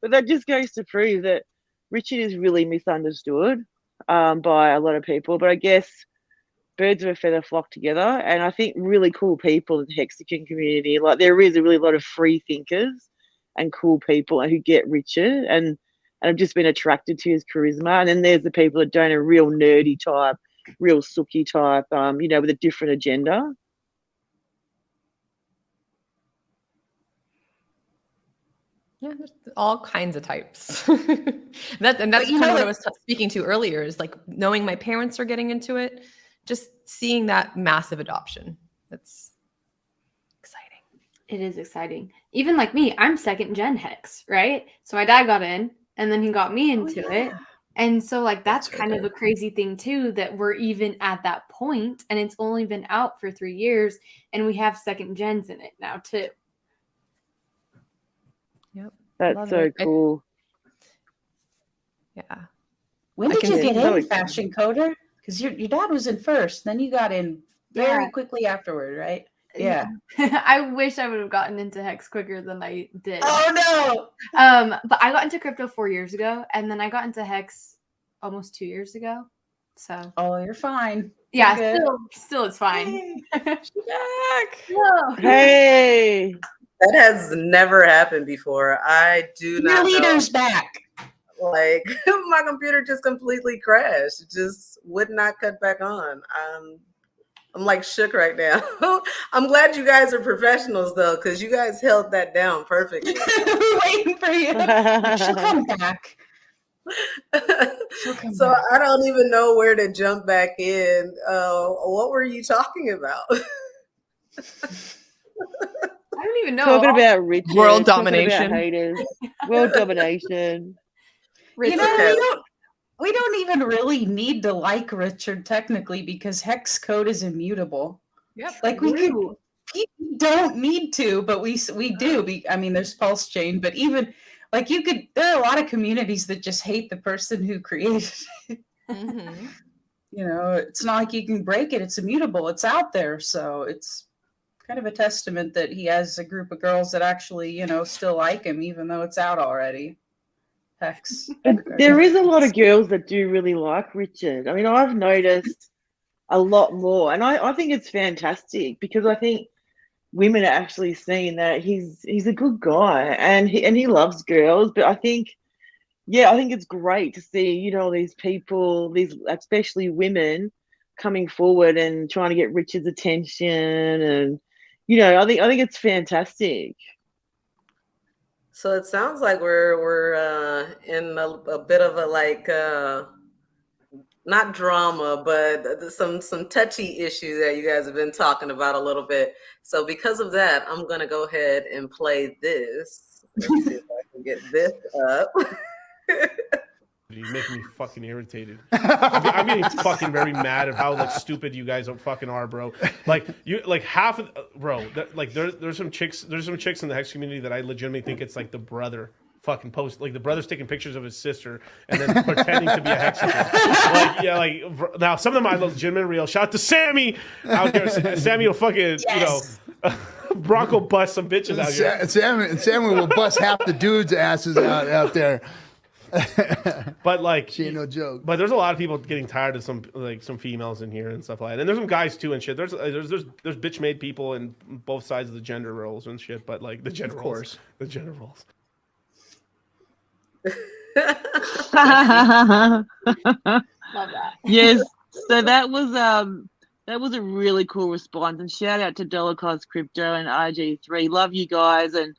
[SPEAKER 1] but that just goes to prove that Richard is really misunderstood by a lot of people. But I guess birds of a feather flock together, and I think really cool people in the Hexican community. Like, there is a really lot of free thinkers and cool people who get Richard and have just been attracted to his charisma. And then there's the people that don't, a real nerdy type, real sooky type, you know, with a different agenda.
[SPEAKER 5] Yeah, there's all kinds of types. That's kind of what I was speaking to earlier, is like knowing my parents are getting into it, just seeing that massive adoption. That's exciting.
[SPEAKER 6] It is exciting. Even like me, I'm second gen Hex, right? So my dad got in and then he got me into it. And so like that's kind of a crazy thing too, that we're even at that point and it's only been out for 3 years and we have second gens in it now too.
[SPEAKER 5] Yep.
[SPEAKER 1] That's so cool.
[SPEAKER 5] Yeah.
[SPEAKER 4] When did you get in, Fashion Coder? Because your dad was in first, then you got in very quickly afterward, right? Yeah.
[SPEAKER 6] I wish I would have gotten into Hex quicker than I did.
[SPEAKER 4] Oh
[SPEAKER 6] no. But I got into crypto 4 years ago, and then I got into Hex almost 2 years ago. So.
[SPEAKER 4] Oh, you're fine.
[SPEAKER 6] Yeah,
[SPEAKER 4] you're
[SPEAKER 6] still it's fine.
[SPEAKER 1] Hey.
[SPEAKER 3] That has never happened before. I do not.
[SPEAKER 4] Your leader's back.
[SPEAKER 3] Like, my computer just completely crashed. It just would not cut back on. I'm like shook right now. I'm glad you guys are professionals though, because you guys held that down perfectly.
[SPEAKER 4] Waiting for you. She'll come back.
[SPEAKER 3] So I don't even know where to jump back in. What were you talking about?
[SPEAKER 6] I don't even know.
[SPEAKER 1] Talking about Richard,
[SPEAKER 5] world domination,
[SPEAKER 1] about haters, world domination.
[SPEAKER 4] You know, we don't even really need to like Richard technically because hex code is immutable.
[SPEAKER 5] Yep.
[SPEAKER 4] Like we don't need to, but we do. I mean, there's pulse chain, but even like there are a lot of communities that just hate the person who created it.
[SPEAKER 5] Mm-hmm.
[SPEAKER 4] You know, it's not like you can break it. It's immutable. It's out there. So it's kind of a testament that he has a group of girls that actually, you know, still like him, even though it's out already. Hex.
[SPEAKER 1] There is a lot of girls that do really like Richard. I mean, I've noticed a lot more, and I think it's fantastic because I think women are actually seeing that he's a good guy and he loves girls. But I think it's great to see, you know, these people, these especially women, coming forward and trying to get Richard's attention, and you know, I think it's fantastic.
[SPEAKER 3] So it sounds like we're in a bit of a like not drama, but some touchy issues that you guys have been talking about a little bit. So because of that, I'm gonna go ahead and play this. Let's see if I can get this up.
[SPEAKER 7] You make me fucking irritated. I'm getting fucking very mad at how like stupid you guys fucking are, bro. Like you, like half of, bro. Like there's some chicks in the Hex community that I legitimately think it's like the brother fucking post, like the brother's taking pictures of his sister and then pretending to be a Hexicans. Like yeah, like now some of them I legitimate real. Shout out to Sammy out there. Sammy will fucking you know. Bronco bust some bitches out here.
[SPEAKER 8] Sammy will bust half the dudes' asses out there.
[SPEAKER 7] But like
[SPEAKER 8] she ain't no joke.
[SPEAKER 7] But there's a lot of people getting tired of some females in here and stuff like that. And there's some guys too and shit. There's bitch made people in both sides of the gender roles and shit. But like the gender roles, the gender roles.
[SPEAKER 6] Love that.
[SPEAKER 1] Yes. So that was a really cool response, and shout out to Dollarcost Crypto and RG3. Love you guys. And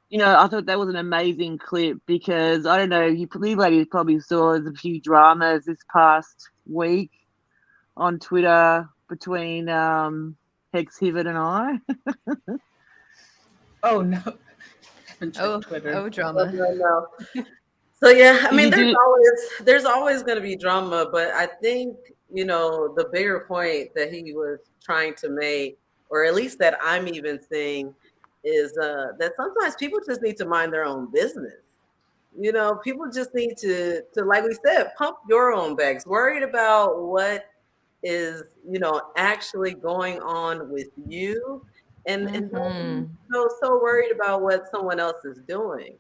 [SPEAKER 1] you know, I thought that was an amazing clip because I don't know, you ladies probably saw there's a few dramas this past week on Twitter between Hex Hibbert and I.
[SPEAKER 4] Oh no.
[SPEAKER 5] Oh, drama.
[SPEAKER 3] No. So yeah, I mean, there's always going to be drama, but I think, you know, the bigger point that he was trying to make, or at least that I'm even seeing, is that sometimes people just need to mind their own business. You know, people just need to like we said, pump your own bags. Worried about what is, you know, actually going on with you, and don't be so worried about what someone else is doing.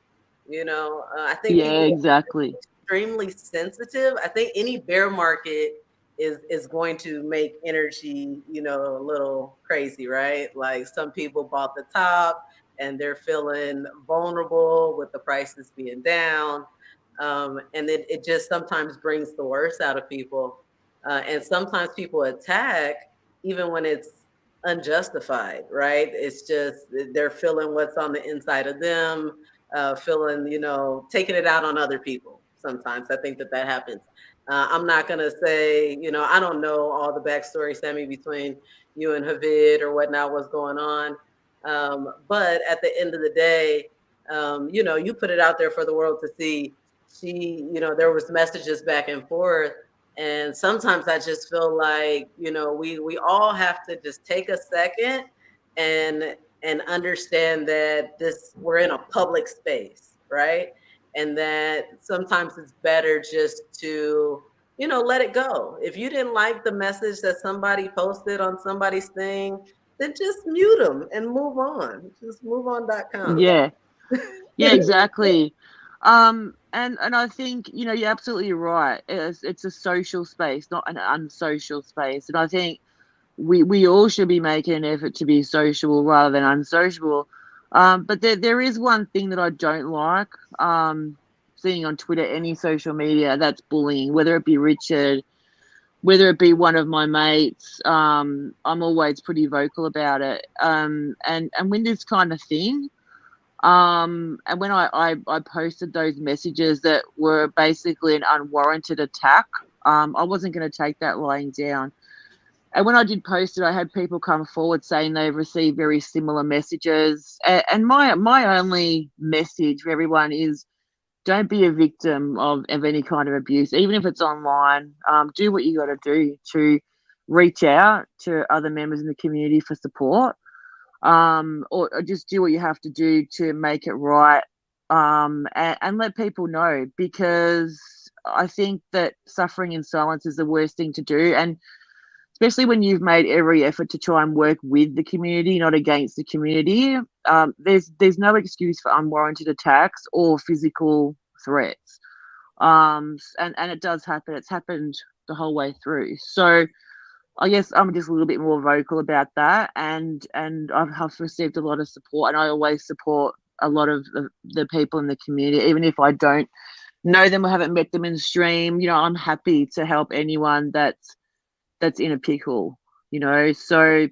[SPEAKER 3] You know, I think
[SPEAKER 1] Yeah,
[SPEAKER 3] people
[SPEAKER 1] exactly.
[SPEAKER 3] extremely sensitive. I think any bear market is going to make energy, you know, a little crazy, right? Like some people bought the top and they're feeling vulnerable with the prices being down. And it just sometimes brings the worst out of people. And sometimes people attack even when it's unjustified, right? It's just they're feeling what's on the inside of them, feeling, you know, taking it out on other people. Sometimes I think that happens. I'm not gonna say, you know, I don't know all the backstory, Sammy, between you and Havid or whatnot, what's going on. But at the end of the day, you know, you put it out there for the world to see. She, you know, there was messages back and forth, and sometimes I just feel like, you know, we all have to just take a second and understand that we're in a public space, right? And that sometimes it's better just to, you know, let it go. If you didn't like the message that somebody posted on somebody's thing, then just mute them and move on. Just move on.com.
[SPEAKER 1] Yeah. Yeah, exactly. And I think, you know, you're absolutely right. It's a social space, not an unsocial space. And I think we all should be making an effort to be sociable rather than unsociable. But there is one thing that I don't like. Seeing on Twitter, any social media that's bullying, whether it be Richard, whether it be one of my mates. I'm always pretty vocal about it. And when this kind of thing. And when I posted those messages that were basically an unwarranted attack, I wasn't going to take that lying down. And when I did post it, I had people come forward saying they've received very similar messages. And my only message for everyone is don't be a victim of any kind of abuse, even if it's online. Do what you got to do to reach out to other members in the community for support, or just do what you have to do to make it right, and let people know, because I think that suffering in silence is the worst thing to do, and especially when you've made every effort to try and work with the community, not against the community. There's no excuse for unwarranted attacks or physical threats, and it does happen. It's happened the whole way through. So I guess I'm just a little bit more vocal about that, and I've received a lot of support, and I always support a lot of the people in the community, even if I don't know them or haven't met them in stream. You know, I'm happy to help anyone that's in a pickle. You know, so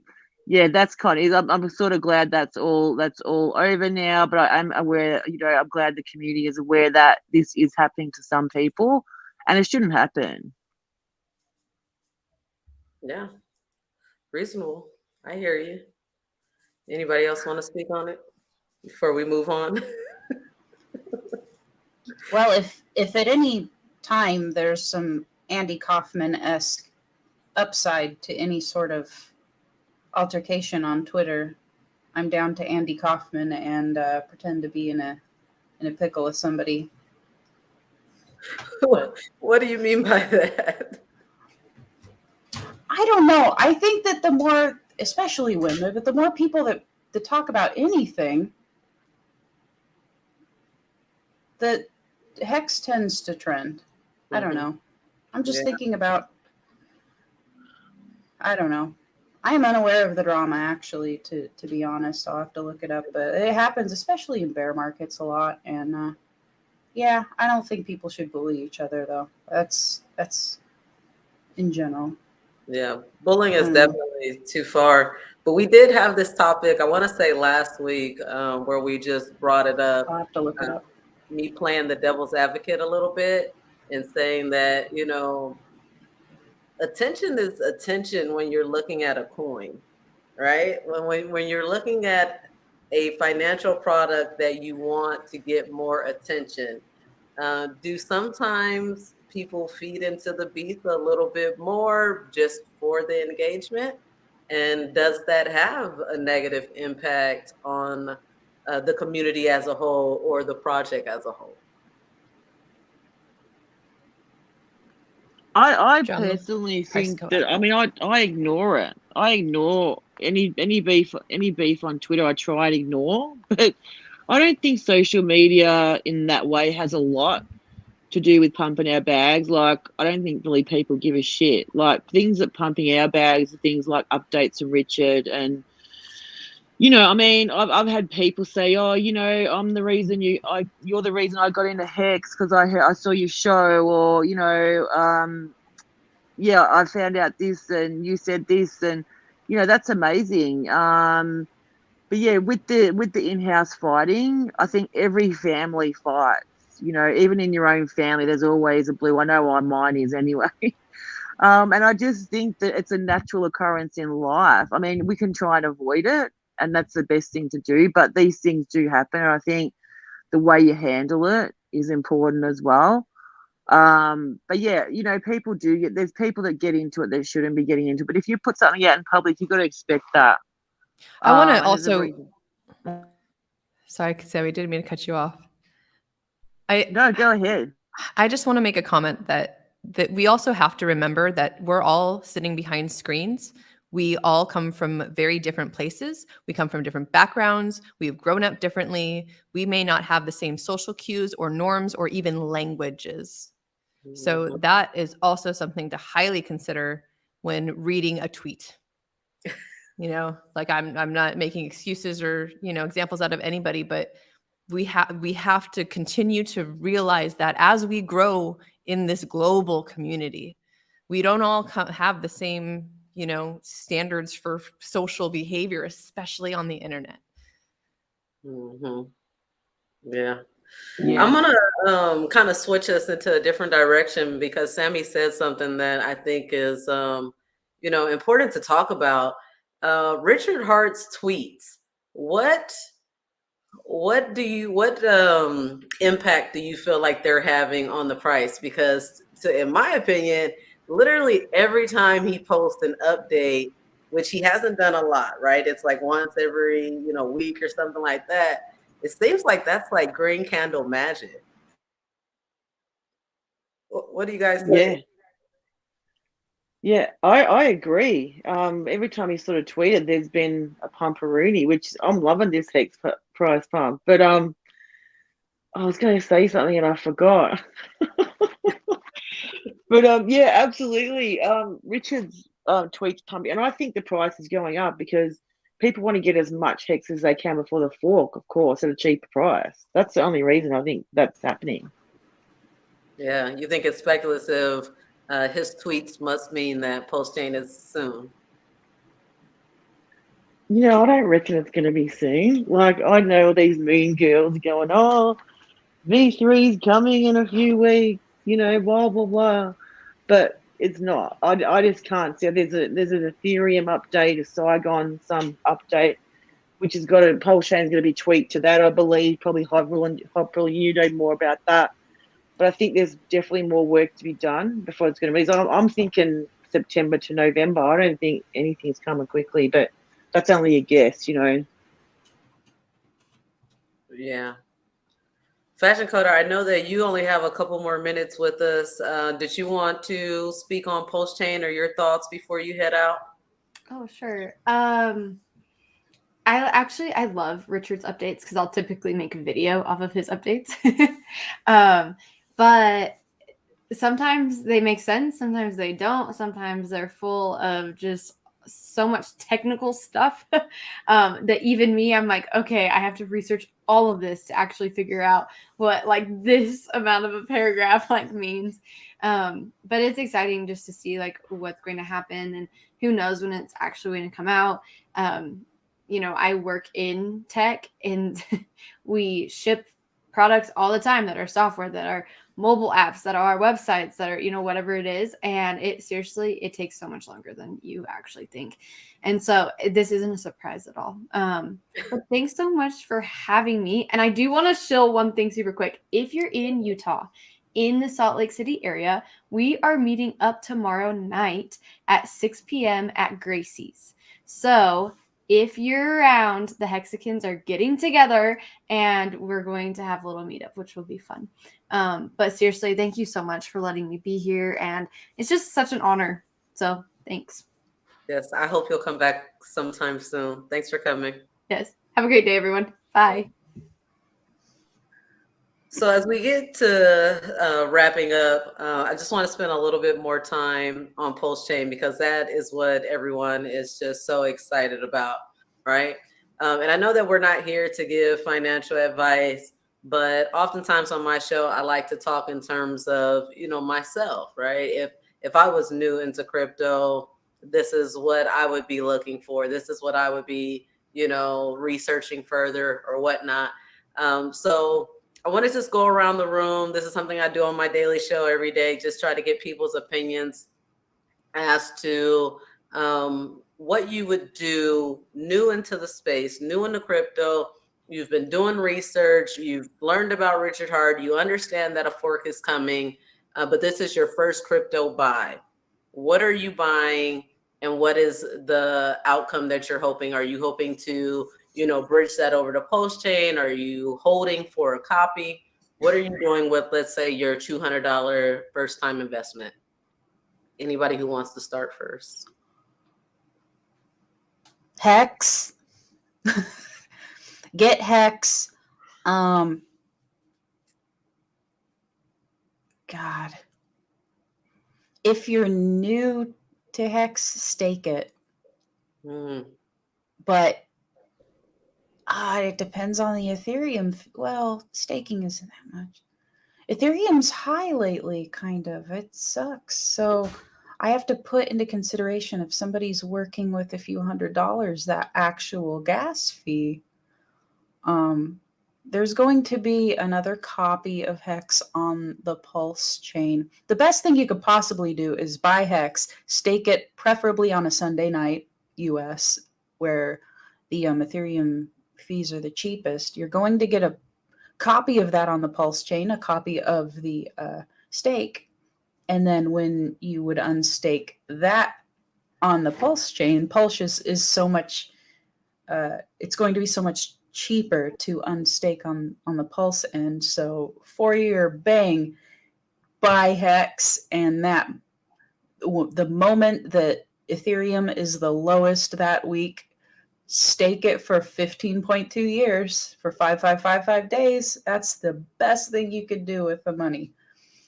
[SPEAKER 1] yeah, that's kind of. I'm sort of glad that's all over now, but I am aware. You know, I'm glad the community is aware that this is happening to some people, and it shouldn't happen.
[SPEAKER 3] Yeah, reasonable. I hear you. Anybody else want to speak on it before we move on?
[SPEAKER 4] Well, if at any time there's some Andy Kaufman-esque upside to any sort of altercation on Twitter, I'm down to Andy Kaufman and pretend to be in a pickle with somebody.
[SPEAKER 3] What do you mean by that?
[SPEAKER 4] I don't know. I think that the more, especially women, but the more people that talk about anything, that Hex tends to trend. I don't know. I'm just thinking about, I don't know. I am unaware of the drama, actually, to be honest. I'll have to look it up. But it happens, especially in bear markets, a lot. And yeah, I don't think people should bully each other, though. That's in general.
[SPEAKER 3] Yeah, bullying is definitely too far. But we did have this topic, I want to say last week, where we just brought it up.
[SPEAKER 4] I'll have to look it up.
[SPEAKER 3] Me playing the devil's advocate a little bit and saying that, you know, attention is attention when you're looking at a coin, right? When you're looking at a financial product that you want to get more attention, do sometimes people feed into the beast a little bit more just for the engagement? And does that have a negative impact on the community as a whole or the project as a whole?
[SPEAKER 1] I
[SPEAKER 5] John,
[SPEAKER 1] personally
[SPEAKER 5] price
[SPEAKER 1] think
[SPEAKER 5] go
[SPEAKER 1] that
[SPEAKER 5] up.
[SPEAKER 1] I ignore it. I ignore any beef on Twitter. I try and ignore, but I don't think social media in that way has a lot to do with pumping our bags. Like, I don't think really people give a shit. Like, things that pumping our bags are things like updates from Richard and I mean, I've had people say, "Oh, I'm the reason you're the reason I got into Hex because I saw your show," or yeah, I found out this and you said this, and that's amazing. But yeah, with the in-house fighting, I think every family fights. Even in your own family, there's always a blue. I know mine is anyway. And I just think that it's a natural occurrence in life. I mean, we can try and avoid it, and that's the best thing to do. But these things do happen, and I think the way you handle it is important as well. But yeah, people there's people that get into it that shouldn't be getting into it. But if you put something out in public, you've got to expect that.
[SPEAKER 5] I want to
[SPEAKER 1] And there's a
[SPEAKER 5] also.
[SPEAKER 1] reason.
[SPEAKER 5] Sorry, Sammy, didn't mean to cut you off.
[SPEAKER 1] No, go ahead.
[SPEAKER 5] I just want to make a comment that we also have to remember that we're all sitting behind screens. We all come from very different places. We come from different backgrounds. We've grown up differently. We may not have the same social cues or norms or even languages. So that is also something to highly consider when reading a tweet. Like I'm not making excuses or, examples out of anybody, but we have to continue to realize that as we grow in this global community, we don't all have the same, standards for social behavior, especially on the internet.
[SPEAKER 3] Yeah. I'm gonna kind of switch us into a different direction because Sammy said something that I think is important to talk about. Richard Hart's tweets. What impact do you feel like they're having on the price? Because in my opinion, literally every time he posts an update, which he hasn't done a lot, right? It's like once every week or something like that. It seems like that's like green candle magic. What do you guys think?
[SPEAKER 1] Yeah, I agree. Every time he sort of tweeted, there's been a pumperoonie, which I'm loving this Hex price pump. But I was going to say something and I forgot. But yeah, absolutely. Richard's tweets pumping, and I think the price is going up because people want to get as much Hex as they can before the fork, of course, at a cheaper price. That's the only reason I think that's happening.
[SPEAKER 3] Yeah, you think it's speculative? His tweets must mean that post-chain is soon.
[SPEAKER 1] I don't reckon it's going to be soon. Like, I know all these mean girls going, "Oh, V3's coming in a few weeks," blah, blah, blah. But it's not. I just can't see. There's an Ethereum update, a Saigon some update, which has got Pulse Chain's going to be tweaked to that, I believe. Probably Hopperl, you know more about that. But I think there's definitely more work to be done before it's going to be. So I'm thinking September to November. I don't think anything's coming quickly, but that's only a guess,
[SPEAKER 3] Yeah. Fashion Coder, I know that you only have a couple more minutes with us. Did you want to speak on Pulse Chain or your thoughts before you head out?
[SPEAKER 6] Oh, sure. I love Richard's updates because I'll typically make a video off of his updates. But sometimes they make sense, sometimes they don't. Sometimes they're full of just so much technical stuff that even me, I'm like, okay, I have to research all of this to actually figure out what like this amount of a paragraph like means. But it's exciting just to see like what's going to happen and who knows when it's actually going to come out. I work in tech and we ship products all the time that are software, that are mobile apps, that are websites, that are, whatever it is. And it takes so much longer than you actually think. And so this isn't a surprise at all. But thanks so much for having me. And I do want to shill one thing super quick. If you're in Utah, in the Salt Lake City area, we are meeting up tomorrow night at 6 p.m. at Gracie's. So if you're around, the Hexicans are getting together and we're going to have a little meetup, which will be fun. But seriously, thank you so much for letting me be here. And it's just such an honor. So thanks.
[SPEAKER 3] Yes, I hope you'll come back sometime soon. Thanks for coming.
[SPEAKER 6] Yes. Have a great day, everyone. Bye.
[SPEAKER 3] So as we get to wrapping up, I just want to spend a little bit more time on Pulse Chain because that is what everyone is just so excited about, right? And I know that we're not here to give financial advice, but oftentimes on my show, I like to talk in terms of, you know, myself, right? If I was new into crypto, this is what I would be looking for. This is what I would be, you know, researching further or whatnot. So I want to just go around the room. This is something I do on my daily show every day. Just try to get people's opinions as to what you would do new into the space, new into crypto. You've been doing research. You've learned about Richard Hart. You understand that a fork is coming, but this is your first crypto buy. What are you buying, and what is the outcome that you're hoping? Are you hoping to, you know, bridge that over to Pulse Chain? Are you holding for a copy? What are you doing with, let's say, your $200 first time investment? Anybody who wants to start first?
[SPEAKER 4] Hex. Get Hex. God. If you're new to Hex, stake it. But it depends on the Ethereum. Well, staking isn't that much. Ethereum's high lately, kind of. It sucks. So I have to put into consideration if somebody's working with a few $100s, that actual gas fee. There's going to be another copy of Hex on the Pulse chain. The best thing you could possibly do is buy Hex, stake it, preferably on a Sunday night, US, where the Ethereum fees are the cheapest. You're going to get a copy of that on the Pulse chain, a copy of the stake, and then when you would unstake that on the Pulse chain, Pulse is so much, it's going to be so much cheaper to unstake on the Pulse end. So for your bang, buy Hex, and that the moment that Ethereum is the lowest that week, stake it for 15.2 years for 5555 days. That's the best thing you could do with the money.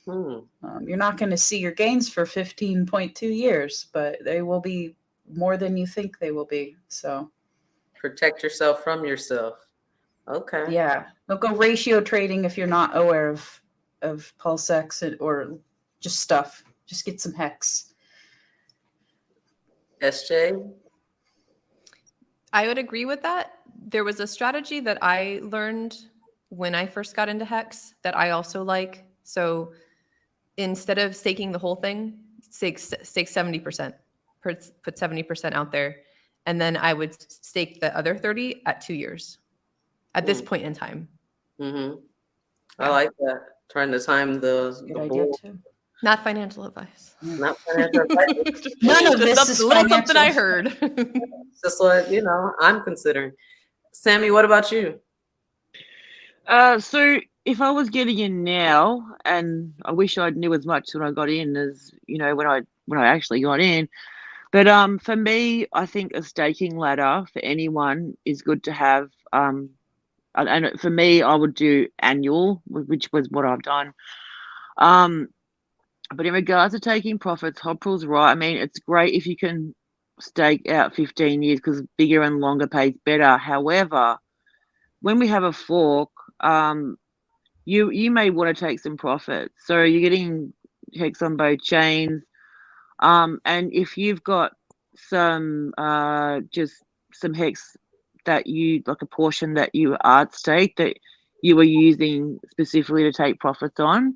[SPEAKER 4] You're not going to see your gains for 15.2 years, but they will be more than you think they will be. So
[SPEAKER 3] Protect yourself from yourself. Okay.
[SPEAKER 4] yeah, don't go ratio trading if you're not aware of PulseX or just stuff. Just get some Hex.
[SPEAKER 3] SJ?
[SPEAKER 5] I would agree with that. There was a strategy that I learned when I first got into Hex that I also like. So instead of staking the whole thing, stake 70%, put 70% out there. And then I would stake the other 30 at 2 years at this point in time.
[SPEAKER 3] I like that. Trying to time the
[SPEAKER 4] idea too.
[SPEAKER 5] Not financial advice.
[SPEAKER 3] Not financial advice.
[SPEAKER 4] None of this is
[SPEAKER 5] a little
[SPEAKER 4] financial.
[SPEAKER 5] something I heard.
[SPEAKER 3] Just what, you know, I'm considering. Sammy, what about you?
[SPEAKER 1] So if I was getting in now, and I wish I knew as much when I got in as, you know, when I actually got in. But for me, I think a staking ladder for anyone is good to have. And for me, I would do annual, which was what I've done. But in regards to taking profits, Hopper's right. I mean, it's great if you can stake out 15 years because bigger and longer pays better. However, when we have a fork, you may want to take some profits. So you're getting Hex on both chains. And if you've got some just some Hex that you, like a portion that you art stake that you were using specifically to take profits on,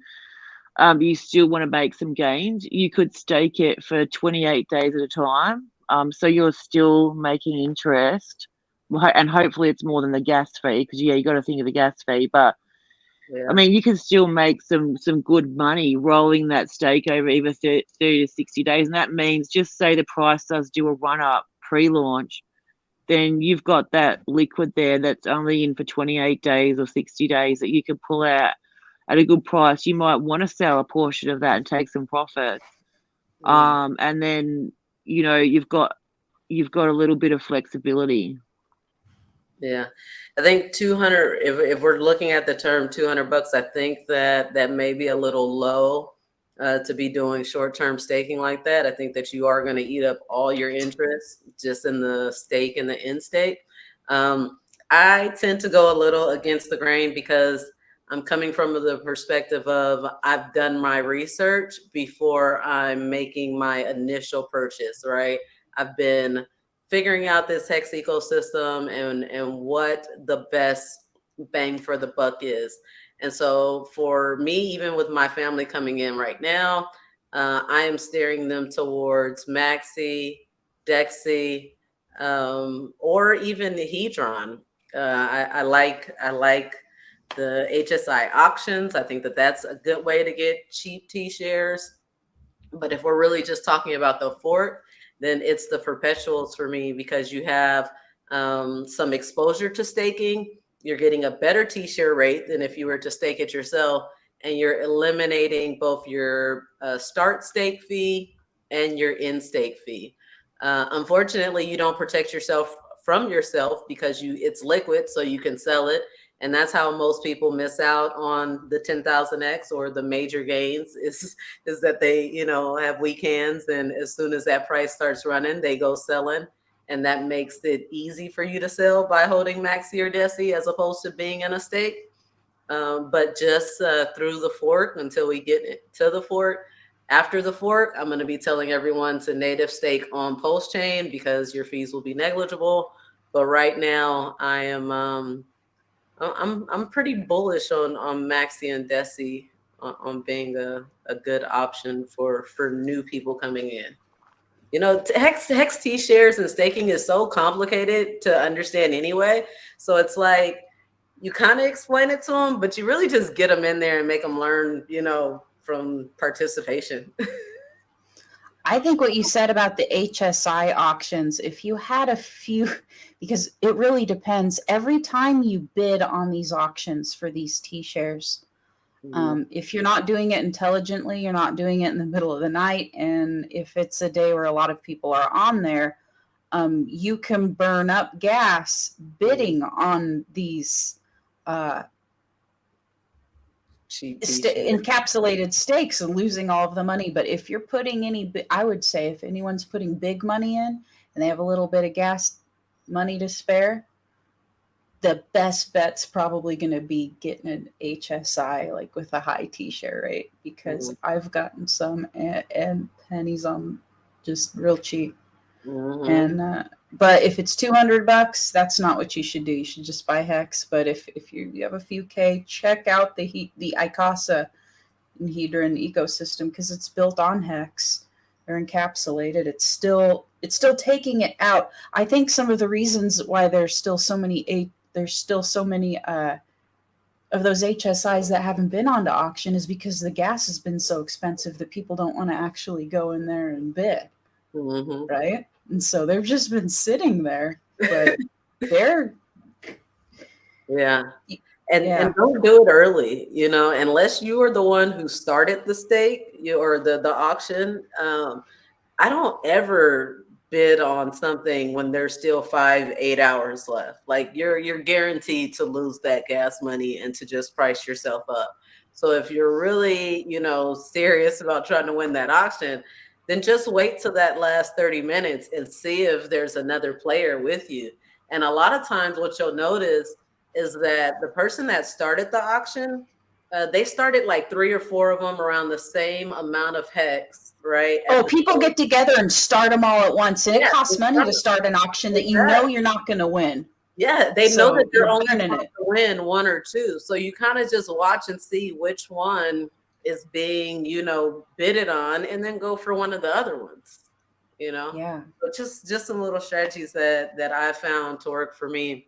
[SPEAKER 1] you still want to make some gains. You could stake it for 28 days at a time. So you're still making interest, and hopefully it's more than the gas fee, because you got to think of the gas fee. But I mean, you can still make some good money rolling that stake over either 30 to 60 days. And that means, just say the price does do a run up pre-launch, then you've got that liquid there that's only in for 28 days or 60 days that you can pull out at a good price. You might want to sell a portion of that and take some profits. And then, you know, you've got a little bit of flexibility.
[SPEAKER 3] Yeah, I think 200. If we're looking at the term $200, I think that may be a little low to be doing short-term staking like that. I think that you are going to eat up all your interest just in the stake and the in stake. I tend to go a little against the grain because I'm coming from the perspective of I've done my research before I'm making my initial purchase, right? I've been figuring out this hex ecosystem and what the best bang for the buck is. And so for me, even with my family coming in right now, I am steering them towards Maxi, Dexy, or even the Hedron. I like the HSI auctions. I think that that's a good way to get cheap T-shares. But if we're really just talking about the fork, then it's the perpetuals for me, because you have some exposure to staking. You're getting a better T-share rate than if you were to stake it yourself, and you're eliminating both your start stake fee and your in stake fee. Unfortunately, you don't protect yourself from yourself because it's liquid, so you can sell it. And that's how most people miss out on the 10,000x or the major gains is that they, you know, have weak hands. And as soon as that price starts running, they go selling. And that makes it easy for you to sell by holding Maxi or Deci as opposed to being in a stake. But just through the fork until we get to the fork. After the fork, I'm going to be telling everyone to native stake on Pulse Chain because your fees will be negligible. But right now, I am I'm pretty bullish on Maxi and Deci on being a good option for new people coming in. You know, Hex T shares and staking is so complicated to understand anyway. So it's like you kind of explain it to them, but you really just get them in there and make them learn, you know, from participation.
[SPEAKER 4] I think what you said about the HSI auctions, if you had a few, because it really depends. Every time you bid on these auctions for these T-shares, if you're not doing it intelligently, you're not doing it in the middle of the night, and if it's a day where a lot of people are on there, you can burn up gas bidding on these encapsulated stakes and losing all of the money. But if you're putting I would say if anyone's putting big money in and they have a little bit of gas money to spare, the best bet's probably going to be getting an HSI, like with a high T-share rate, because I've gotten some and pennies on just real cheap. And but if it's $200, that's not what you should do. You should just buy Hex. But if you have a few K, check out the ICASA and Hedron ecosystem, because it's built on Hex. They're encapsulated. It's still taking it out. I think some of the reasons why there's still so many of those HSIs that haven't been onto auction is because the gas has been so expensive that people don't want to actually go in there and bid. Right? And so they've just been sitting there, but they're
[SPEAKER 3] and don't do it early, you know, unless you are the one who started the stake or the auction. I don't ever bid on something when there's still 5-8 hours left. Like you're guaranteed to lose that gas money and to just price yourself up. So if you're really, you know, serious about trying to win that auction, then just wait till that last 30 minutes and see if there's another player with you. And a lot of times what you'll notice is that the person that started the auction, they started like 3 or 4 of them around the same amount of Hex, right?
[SPEAKER 4] People get together and start them all at once. And it costs money to start an auction that you know you're not going to win.
[SPEAKER 3] Yeah, they know that you're only going to win 1 or 2. So you kind of just watch and see which one is being, you know, bidded on, and then go for one of the other ones, you know?
[SPEAKER 4] Yeah.
[SPEAKER 3] So just some little strategies that I found to work for me.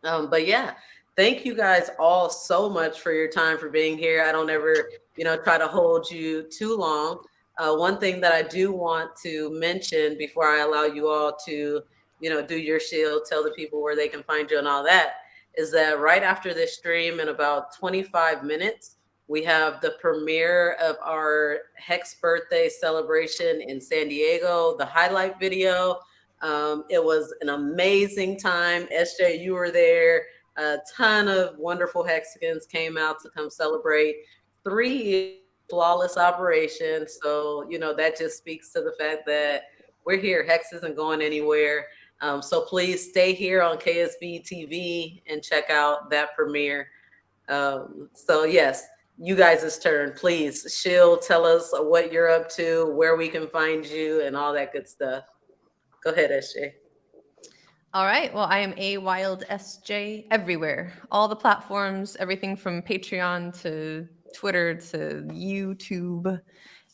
[SPEAKER 3] But yeah, thank you guys all so much for your time, for being here. I don't ever, you know, try to hold you too long. One thing that I do want to mention before I allow you all to do your shield, tell the people where they can find you and all that, is that right after this stream in about 25 minutes, we have the premiere of our Hex birthday celebration in San Diego, the highlight video. It was an amazing time. SJ, you were there. A ton of wonderful Hexicans came out to come celebrate 3 years flawless operation. So, that just speaks to the fact that we're here. Hex isn't going anywhere. So please stay here on KSB TV and check out that premiere. So yes, you guys' turn. Please, Shield, tell us what you're up to, where we can find you, and all that good stuff. Go ahead, SJ.
[SPEAKER 5] All right. Well, I am a wild SJ everywhere. All the platforms, everything from Patreon to Twitter to YouTube.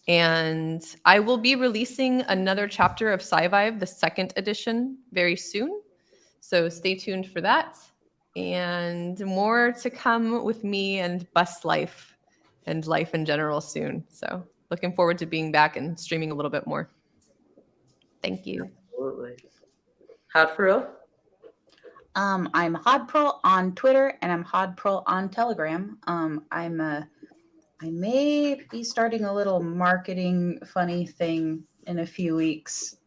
[SPEAKER 5] And I will be releasing another chapter of Sci-Vive, the 2nd edition, very soon. So stay tuned for that. And more to come with me and bus life and life in general soon. So looking forward to being back and streaming a little bit more. Thank you.
[SPEAKER 3] Absolutely. Hot Pro?
[SPEAKER 4] I'm HodPro on Twitter and I'm HodPro on Telegram. I may be starting a little marketing funny thing in a few weeks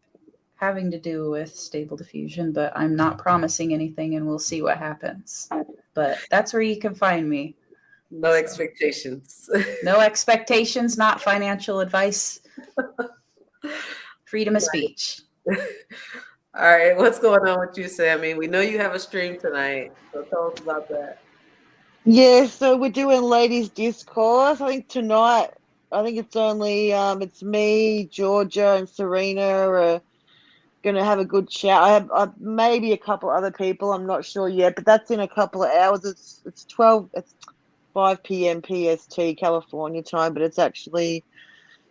[SPEAKER 4] having to do with Stable Diffusion, but I'm not promising anything and we'll see what happens. But that's where you can find me.
[SPEAKER 3] No expectations.
[SPEAKER 4] No expectations, not financial advice. Freedom of speech.
[SPEAKER 3] All right, what's going on with you, Sammy? We know you have a stream tonight, so tell us about that.
[SPEAKER 1] Yeah, so we're doing ladies discourse. I think tonight, it's only it's me, Georgia, and Serena are gonna have a good chat. I have maybe a couple other people. I'm not sure yet, but that's in a couple of hours. It's 5 p.m. PST California time, but it's actually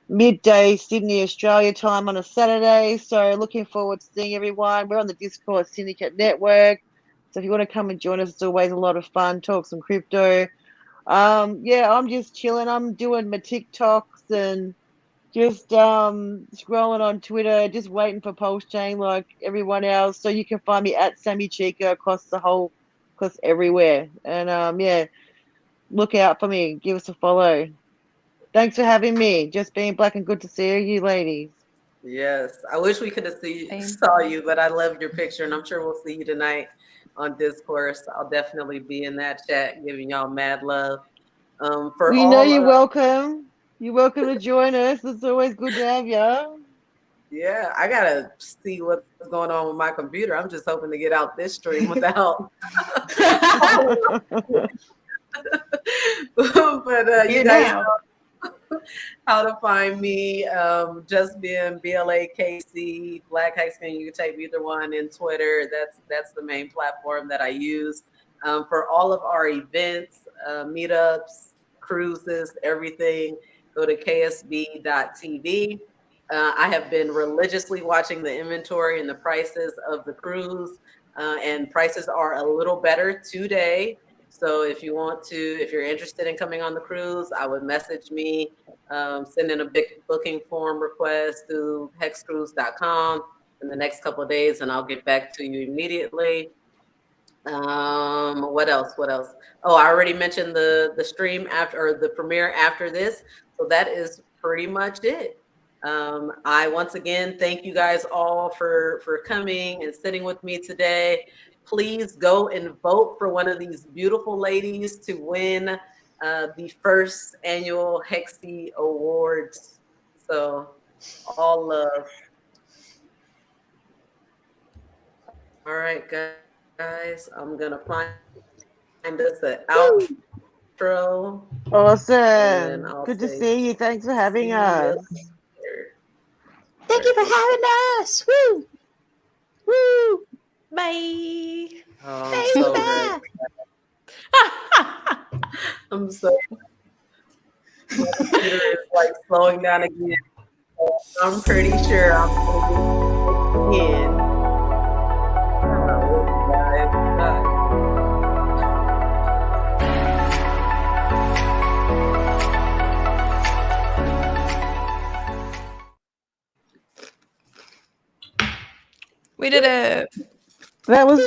[SPEAKER 1] midday Sydney Australia time on a Saturday. So looking forward to seeing everyone. We're on the Discourse Syndicate Network. So if you want to come and join us, it's always a lot of fun. Talk some crypto. Yeah, I'm just chilling. I'm doing my TikToks and just scrolling on Twitter, just waiting for Pulse Chain like everyone else. So you can find me at Sammy Chica across everywhere. And yeah, look out for me. Give us a follow. Thanks for having me. Just being black and good to see you ladies.
[SPEAKER 3] Yes, I wish we could have saw you, but I loved your picture, and I'm sure we'll see you tonight on Discourse. I'll definitely be in that chat, giving y'all mad love.
[SPEAKER 1] You're welcome. You're welcome to join us. It's always good to have you.
[SPEAKER 3] Yeah, I gotta see what's going on with my computer. I'm just hoping to get out this stream without. But you guys know how to find me. Just being BLAKC, Black Hexican. You can type either one in Twitter. That's the main platform that I use for all of our events, meetups, cruises, everything. Go to ksb.tv. I have been religiously watching the inventory and the prices of the cruise, and prices are a little better today. So if you're interested in coming on the cruise, I would message me, send in a big booking form request through hexcruise.com in the next couple of days, and I'll get back to you immediately. What else? Oh, I already mentioned the stream after, or the premiere after this. So that is pretty much it. I once again thank you guys all for coming and sitting with me today. Please go and vote for one of these beautiful ladies to win the first annual Hexy Awards. So all love. All right, guys, I'm gonna find us an outro.
[SPEAKER 1] Awesome. Good to see you. Thanks for having us.
[SPEAKER 4] Thank you for having us. Woo! Woo!
[SPEAKER 5] Bye.
[SPEAKER 3] Oh, I'm so I'm so. My computer is like slowing down again. I'm pretty sure I'm going to get in.
[SPEAKER 5] Wait. We did it.
[SPEAKER 1] That was